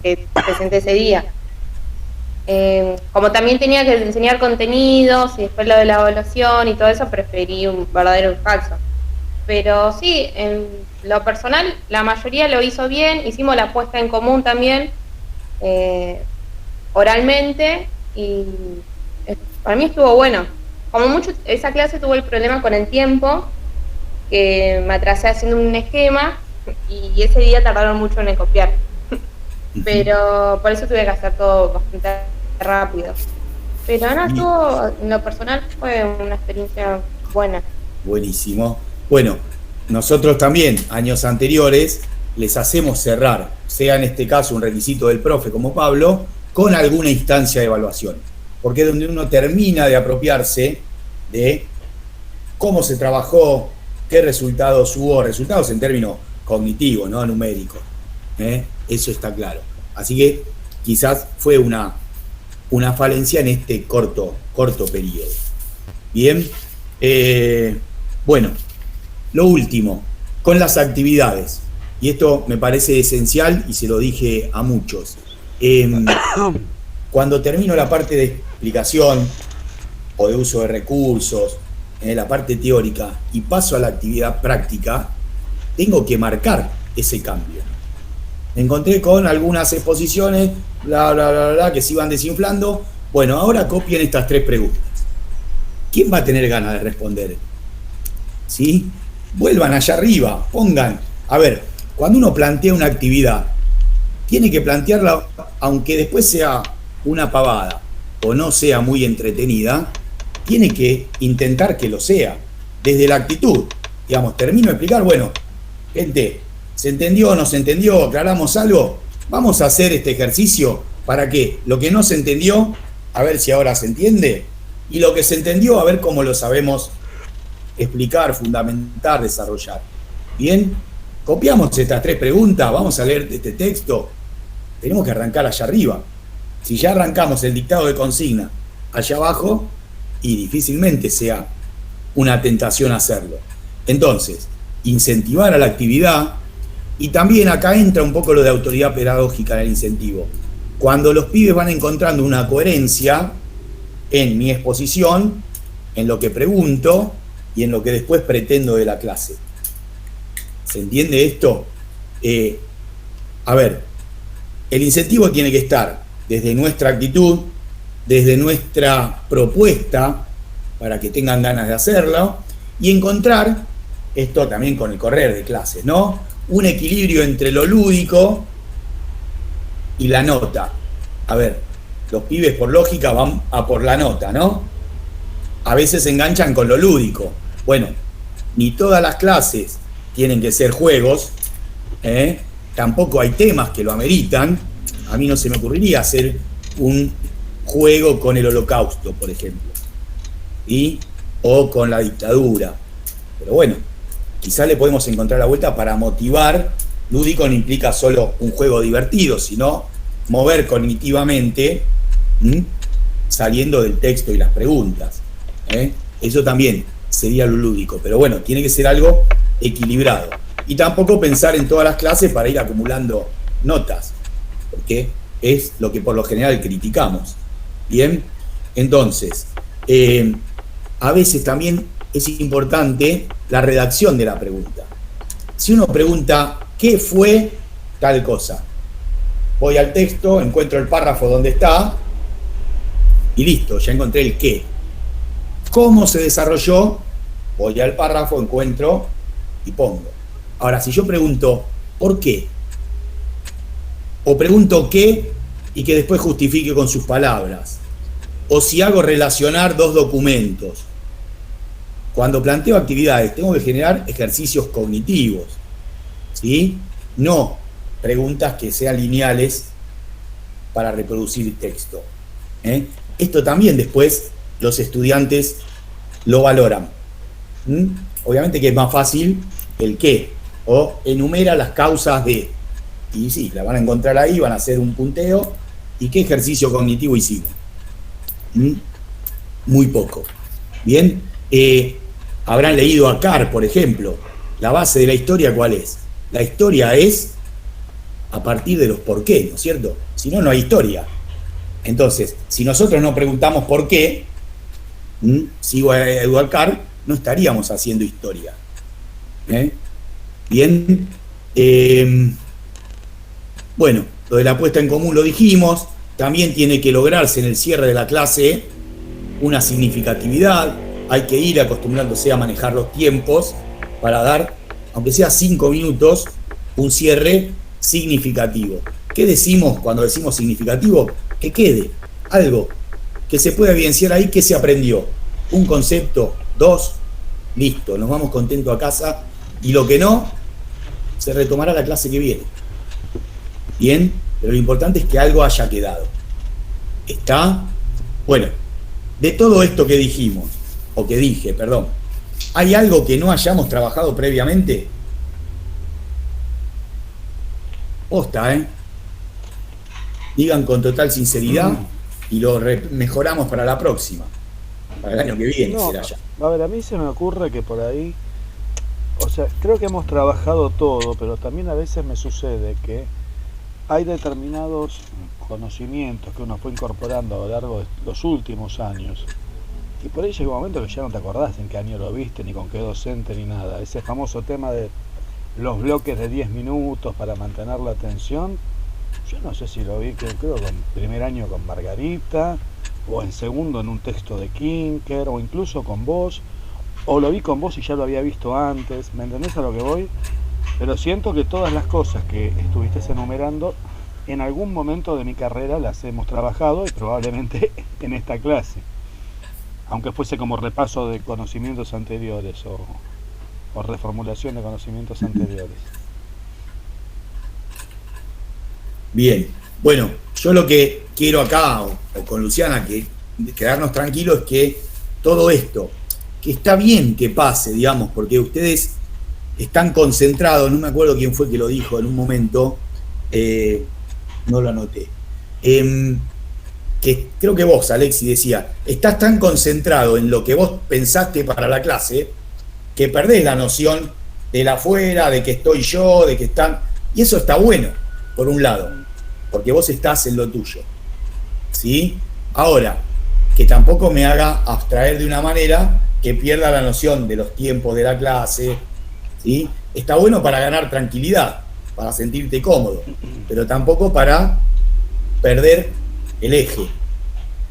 [SPEAKER 21] que presenté ese día. Como también tenía que enseñar contenidos y después lo de la evaluación y todo eso, preferí un verdadero y falso. Pero sí, en lo personal, la mayoría lo hizo bien, hicimos la puesta en común también, oralmente, y para mí estuvo bueno. Como mucho, esa clase tuvo el problema con el tiempo, que me atrasé haciendo un esquema, y ese día tardaron mucho en copiar. Pero por eso tuve que hacer todo bastante rápido. Pero no, estuvo, en lo personal fue una experiencia buena.
[SPEAKER 1] Buenísimo. Bueno, nosotros también, años anteriores, les hacemos cerrar, sea en este caso un requisito del profe como Pablo, con alguna instancia de evaluación, porque es donde uno termina de apropiarse de cómo se trabajó, qué resultados hubo, resultados en términos cognitivos, no numéricos. Eso está claro. Así que quizás fue una falencia en este corto periodo. Bien, bueno, lo último, con las actividades, y esto me parece esencial y se lo dije a muchos. Cuando termino la parte de explicación o de uso de recursos, la parte teórica, y paso a la actividad práctica, tengo que marcar ese cambio. Me encontré con algunas exposiciones, bla, bla, bla, bla, que se iban desinflando. Bueno, ahora copien estas 3 preguntas. ¿Quién va a tener ganas de responder? ¿Sí? Vuelvan allá arriba, pongan. A ver, cuando uno plantea una actividad, tiene que plantearla, aunque después sea una pavada o no sea muy entretenida, tiene que intentar que lo sea, desde la actitud. Digamos, termino de explicar, bueno, gente, ¿se entendió o no se entendió? ¿Aclaramos algo? Vamos a hacer este ejercicio para que lo que no se entendió, a ver si ahora se entiende, y lo que se entendió, a ver cómo lo sabemos explicar, fundamentar, desarrollar. Bien, copiamos estas 3 preguntas, vamos a leer este texto, tenemos que arrancar allá arriba. Si ya arrancamos el dictado de consigna allá abajo, y difícilmente sea una tentación hacerlo. Entonces, incentivar a la actividad, y también acá entra un poco lo de autoridad pedagógica en el incentivo. Cuando los pibes van encontrando una coherencia en mi exposición, en lo que pregunto y en lo que después pretendo de la clase. ¿Se entiende esto? A ver, el incentivo tiene que estar desde nuestra actitud, desde nuestra propuesta, para que tengan ganas de hacerlo, y encontrar, esto también con el correr de clases, ¿no? Un equilibrio entre lo lúdico y la nota. A ver, los pibes por lógica van a por la nota, ¿no? A veces se enganchan con lo lúdico. Bueno, ni todas las clases tienen que ser juegos, tampoco hay temas que lo ameritan. A mí no se me ocurriría hacer un juego con el Holocausto, por ejemplo, o con la dictadura. Pero bueno, quizás le podemos encontrar la vuelta para motivar. Lúdico no implica solo un juego divertido, sino mover cognitivamente, saliendo del texto y las preguntas. Eso también sería lo lúdico, pero bueno, tiene que ser algo equilibrado. Y tampoco pensar en todas las clases para ir acumulando notas, porque es lo que por lo general criticamos. Bien, entonces, a veces también es importante la redacción de la pregunta. Si uno pregunta, ¿qué fue tal cosa? Voy al texto, encuentro el párrafo donde está, y listo, ya encontré el qué. ¿Cómo se desarrolló? Voy al párrafo, encuentro y pongo. Ahora, si yo pregunto, ¿por qué? O pregunto qué y que después justifique con sus palabras. O si hago relacionar 2 documentos. Cuando planteo actividades, tengo que generar ejercicios cognitivos, ¿sí? No preguntas que sean lineales para reproducir el texto. Esto también después los estudiantes lo valoran. Obviamente que es más fácil el qué, o enumera las causas de. Y sí, la van a encontrar ahí, van a hacer un punteo. ¿Y qué ejercicio cognitivo hicimos? Muy poco. Bien, habrán leído a Carr, por ejemplo. La base de la historia, ¿cuál es? La historia es a partir de los por qué, ¿no es cierto? Si no, no hay historia. Entonces, si nosotros no preguntamos por qué, sigo a Edward Carr, no estaríamos haciendo historia. Bien, bueno, lo de la puesta en común lo dijimos. También tiene que lograrse en el cierre de la clase una significatividad. Hay que ir acostumbrándose a manejar los tiempos para dar, aunque sea 5 minutos, un cierre significativo. ¿Qué decimos cuando decimos significativo? Que quede algo que se pueda evidenciar ahí que se aprendió. Un concepto, 2, listo, nos vamos contentos a casa, y lo que no, se retomará la clase que viene. Bien, pero lo importante es que algo haya quedado. ¿Está? Bueno, de todo esto que dijimos, o que dije, perdón, ¿hay algo que no hayamos trabajado previamente? Posta, ¿eh? Digan con total sinceridad y lo mejoramos para la próxima. Para el año que viene será ya.
[SPEAKER 4] A ver, a mí se me ocurre que por ahí, o sea, creo que hemos trabajado todo, pero también a veces me sucede que hay determinados conocimientos que uno fue incorporando a lo largo de los últimos años. Y por ahí llega un momento que ya no te acordás en qué año lo viste, ni con qué docente, ni nada. Ese famoso tema de los bloques de 10 minutos para mantener la atención, yo no sé si lo vi, creo que en primer año con Margarita, o en segundo en un texto de Kinker, o incluso con vos, o lo vi con vos y ya lo había visto antes, ¿me entendés a lo que voy? Pero siento que todas las cosas que estuviste enumerando, en algún momento de mi carrera las hemos trabajado, y probablemente en esta clase, aunque fuese como repaso de conocimientos anteriores o reformulación de conocimientos anteriores.
[SPEAKER 1] Bien, bueno, yo lo que quiero acá, o con Luciana, que quedarnos tranquilos, es que todo esto, que está bien que pase, digamos, porque ustedes están concentrados, no me acuerdo quién fue que lo dijo en un momento, no lo anoté, que creo que vos, Alexis, decía, estás tan concentrado en lo que vos pensaste para la clase, que perdés la noción del afuera, de que estoy yo, de que están... Y eso está bueno, por un lado, porque vos estás en lo tuyo, ¿sí? Ahora, que tampoco me haga abstraer de una manera que pierda la noción de los tiempos de la clase, ¿sí? Está bueno para ganar tranquilidad, para sentirte cómodo, pero tampoco para perder el eje,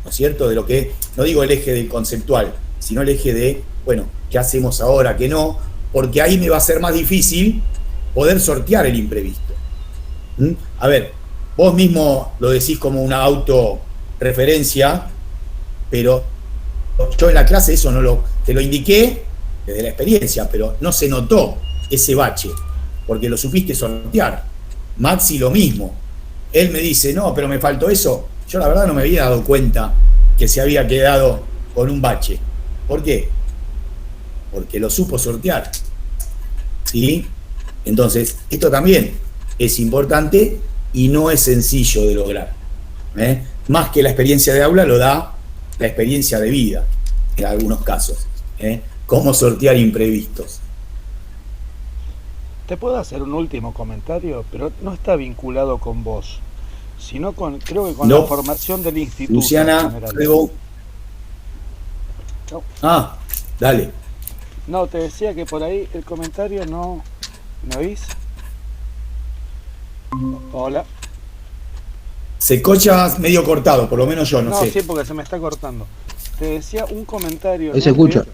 [SPEAKER 1] ¿no es cierto? De lo que, no digo el eje del conceptual, sino el eje de, bueno, ¿qué hacemos ahora? ¿Qué no? Porque ahí me va a ser más difícil poder sortear el imprevisto. A ver, vos mismo lo decís como una autorreferencia, pero yo en la clase eso te lo indiqué desde la experiencia, pero no se notó ese bache, porque lo supiste sortear. Maxi lo mismo. Él me dice, no, pero me faltó eso. Yo la verdad no me había dado cuenta que se había quedado con un bache. ¿Por qué? Porque lo supo sortear. ¿Sí? Entonces, esto también es importante y no es sencillo de lograr. Más que la experiencia de aula lo da la experiencia de vida, en algunos casos. Cómo sortear imprevistos.
[SPEAKER 4] Te puedo hacer un último comentario, pero no está vinculado con vos, sino creo que con la formación del instituto.
[SPEAKER 1] Luciana, luego...
[SPEAKER 4] No.
[SPEAKER 1] Ah, dale.
[SPEAKER 4] No, te decía que por ahí el comentario no... ¿Me oís? Hola.
[SPEAKER 1] Se escucha medio cortado, por lo menos yo, no sé.
[SPEAKER 4] No, sí, porque se me está cortando. Te decía un comentario...
[SPEAKER 14] Ahí se escucha.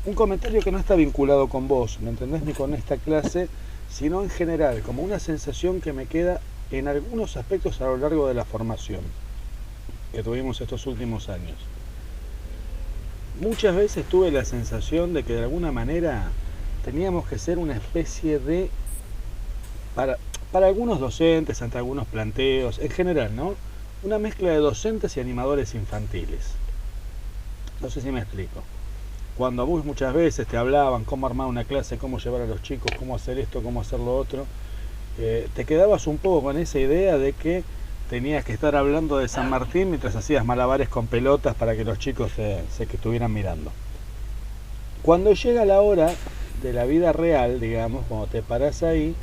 [SPEAKER 4] Un comentario que no está vinculado con vos, ¿me entendés? Ni con esta clase, sino en general, como una sensación que me queda en algunos aspectos a lo largo de la formación que tuvimos estos últimos años. Muchas veces tuve la sensación de que de alguna manera teníamos que ser una especie de, para algunos docentes, ante algunos planteos, en general, ¿no? Una mezcla de docentes y animadores infantiles. No sé si me explico. Cuando a vos muchas veces te hablaban cómo armar una clase, cómo llevar a los chicos, cómo hacer esto, cómo hacer lo otro, te quedabas un poco con esa idea de que tenías que estar hablando de San Martín mientras hacías malabares con pelotas para que los chicos se que estuvieran mirando. Cuando llega la hora de la vida real, digamos, cuando te parás ahí,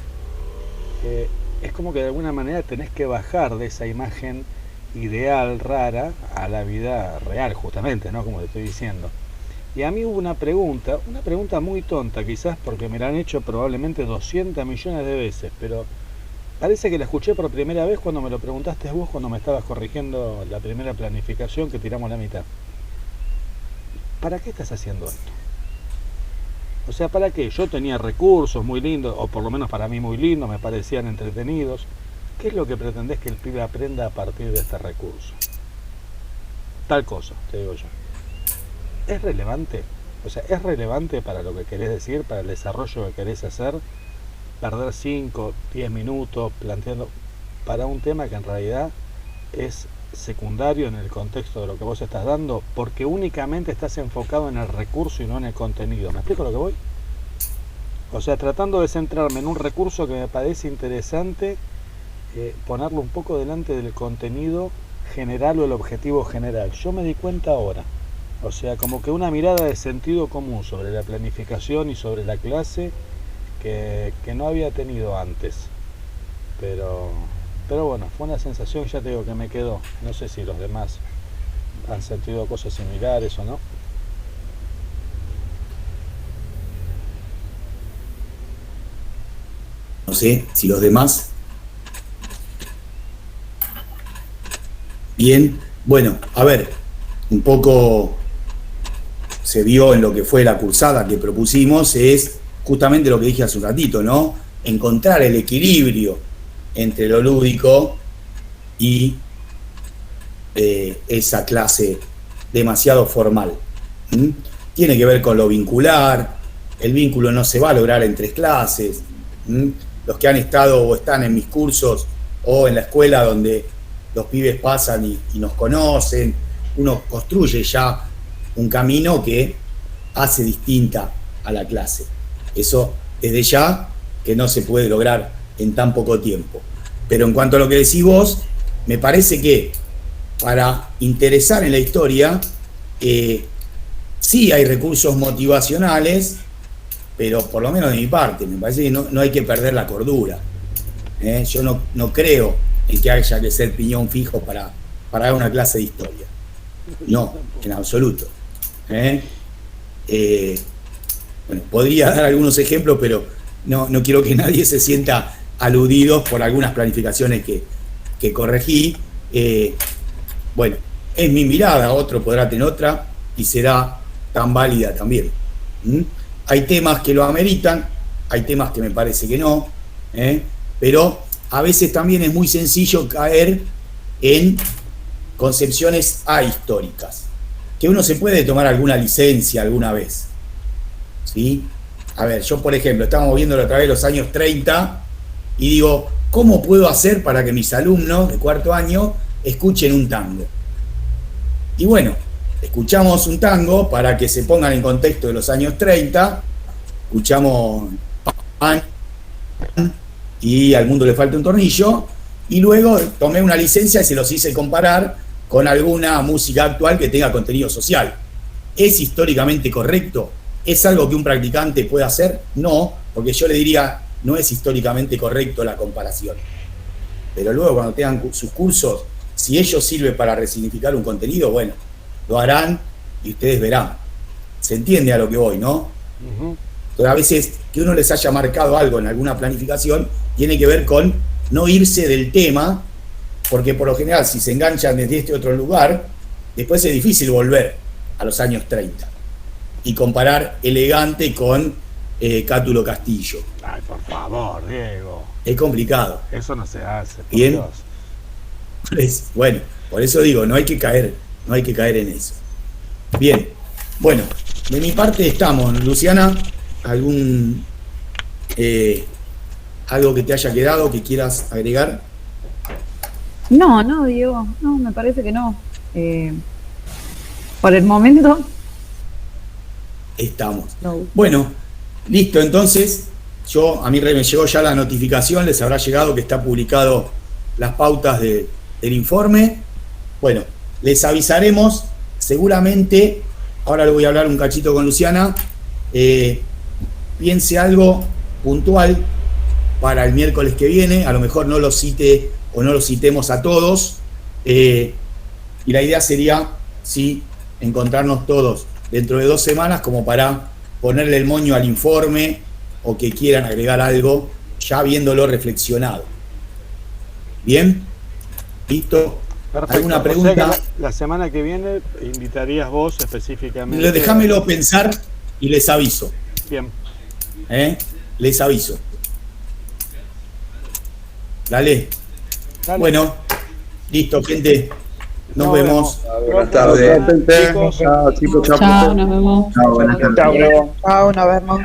[SPEAKER 4] es como que de alguna manera tenés que bajar de esa imagen ideal, rara, a la vida real, justamente, ¿no? Como te estoy diciendo. Y a mí hubo una pregunta muy tonta, quizás porque me la han hecho probablemente 200 millones de veces, pero parece que la escuché por primera vez cuando me lo preguntaste vos, cuando me estabas corrigiendo la primera planificación que tiramos la mitad. ¿Para qué estás haciendo esto? O sea, ¿para qué? Yo tenía recursos muy lindos, o por lo menos para mí muy lindos, me parecían entretenidos. ¿Qué es lo que pretendés que el pibe aprenda a partir de este recurso? Tal cosa, te digo yo. ¿Es relevante? O sea, ¿es relevante para lo que querés decir, para el desarrollo que querés hacer, perder 5, 10 minutos planteando para un tema que en realidad es secundario en el contexto de lo que vos estás dando, porque únicamente estás enfocado en el recurso y no en el contenido? ¿Me explico lo que voy? O sea, tratando de centrarme en un recurso que me parece interesante, ponerlo un poco delante del contenido general o el objetivo general. Yo me di cuenta ahora, o sea, como que una mirada de sentido común sobre la planificación y sobre la clase que no había tenido antes, pero bueno, fue una sensación, ya te digo, que me quedó. No sé si los demás han sentido cosas similares o no.
[SPEAKER 1] No sé si los demás. Bien, bueno, a ver, un poco se vio en lo que fue la cursada que propusimos, es justamente lo que dije hace un ratito, ¿no? Encontrar el equilibrio entre lo lúdico y esa clase demasiado formal. Tiene que ver con lo vincular, el vínculo no se va a lograr en 3 clases. Los que han estado o están en mis cursos o en la escuela donde los pibes pasan y nos conocen, uno construye ya un camino que hace distinta a la clase. Eso desde ya que no se puede lograr en tan poco tiempo. Pero en cuanto a lo que decís vos, me parece que para interesar en la historia, sí hay recursos motivacionales, pero por lo menos de mi parte, me parece que no hay que perder la cordura. Yo no creo en que haya que ser piñón fijo para dar una clase de historia. No, en absoluto. Bueno, podría dar algunos ejemplos, pero no quiero que nadie se sienta aludido por algunas planificaciones que corregí. Bueno, es mi mirada, otro podrá tener otra y será tan válida también. Hay temas que lo ameritan, hay temas que me parece que no, pero a veces también es muy sencillo caer en concepciones ahistóricas, que uno se puede tomar alguna licencia alguna vez, ¿sí? A ver, yo por ejemplo, estamos viéndolo a través de los años 30 y digo, ¿cómo puedo hacer para que mis alumnos de 4º año escuchen un tango? Y bueno, escuchamos un tango para que se pongan en contexto de los años 30, escuchamos Pan y Al mundo le falta un tornillo, y luego tomé una licencia y se los hice comparar con alguna música actual que tenga contenido social. ¿Es históricamente correcto? ¿Es algo que un practicante puede hacer? No, porque yo le diría, no es históricamente correcto la comparación. Pero luego cuando tengan sus cursos, si ello sirve para resignificar un contenido, bueno, lo harán y ustedes verán. Se entiende a lo que voy, ¿no? Entonces, a veces que uno les haya marcado algo en alguna planificación tiene que ver con no irse del tema, porque por lo general si se enganchan desde este otro lugar, después es difícil volver a los años 30 y comparar Elegante con Cátulo Castillo.
[SPEAKER 4] Ay, por favor, Diego.
[SPEAKER 1] Es complicado.
[SPEAKER 4] Eso no se hace. Por
[SPEAKER 1] Bien.
[SPEAKER 4] Dios.
[SPEAKER 1] Bueno, por eso digo, no hay que caer en eso. Bien, bueno, de mi parte estamos. Luciana, ¿algún algo que te haya quedado que quieras agregar?
[SPEAKER 6] No, Diego, no, me parece que no. Por el momento
[SPEAKER 1] estamos.
[SPEAKER 6] No.
[SPEAKER 1] Bueno, listo, entonces, a mí me llegó ya la notificación, les habrá llegado que está publicado las pautas del informe. Bueno, les avisaremos, seguramente, ahora le voy a hablar un cachito con Luciana, piense algo puntual para el miércoles que viene, a lo mejor no lo cite o no lo citemos a todos, y la idea sería, sí, encontrarnos todos dentro de 2 semanas como para ponerle el moño al informe o que quieran agregar algo ya viéndolo reflexionado. ¿Bien? ¿Listo?
[SPEAKER 4] Perfecto.
[SPEAKER 1] ¿Alguna pregunta?
[SPEAKER 4] O sea que la semana que viene invitarías vos específicamente.
[SPEAKER 1] Déjamelo pensar y les aviso.
[SPEAKER 4] Bien.
[SPEAKER 1] Les aviso. Dale. Bueno, listo, gente. Nos vemos.
[SPEAKER 18] Buenas tardes.
[SPEAKER 10] Chicos.
[SPEAKER 18] Chao, chicos.
[SPEAKER 12] Chao, nos vemos.
[SPEAKER 18] Chao, buenas tardes.
[SPEAKER 12] Chao, nos vemos.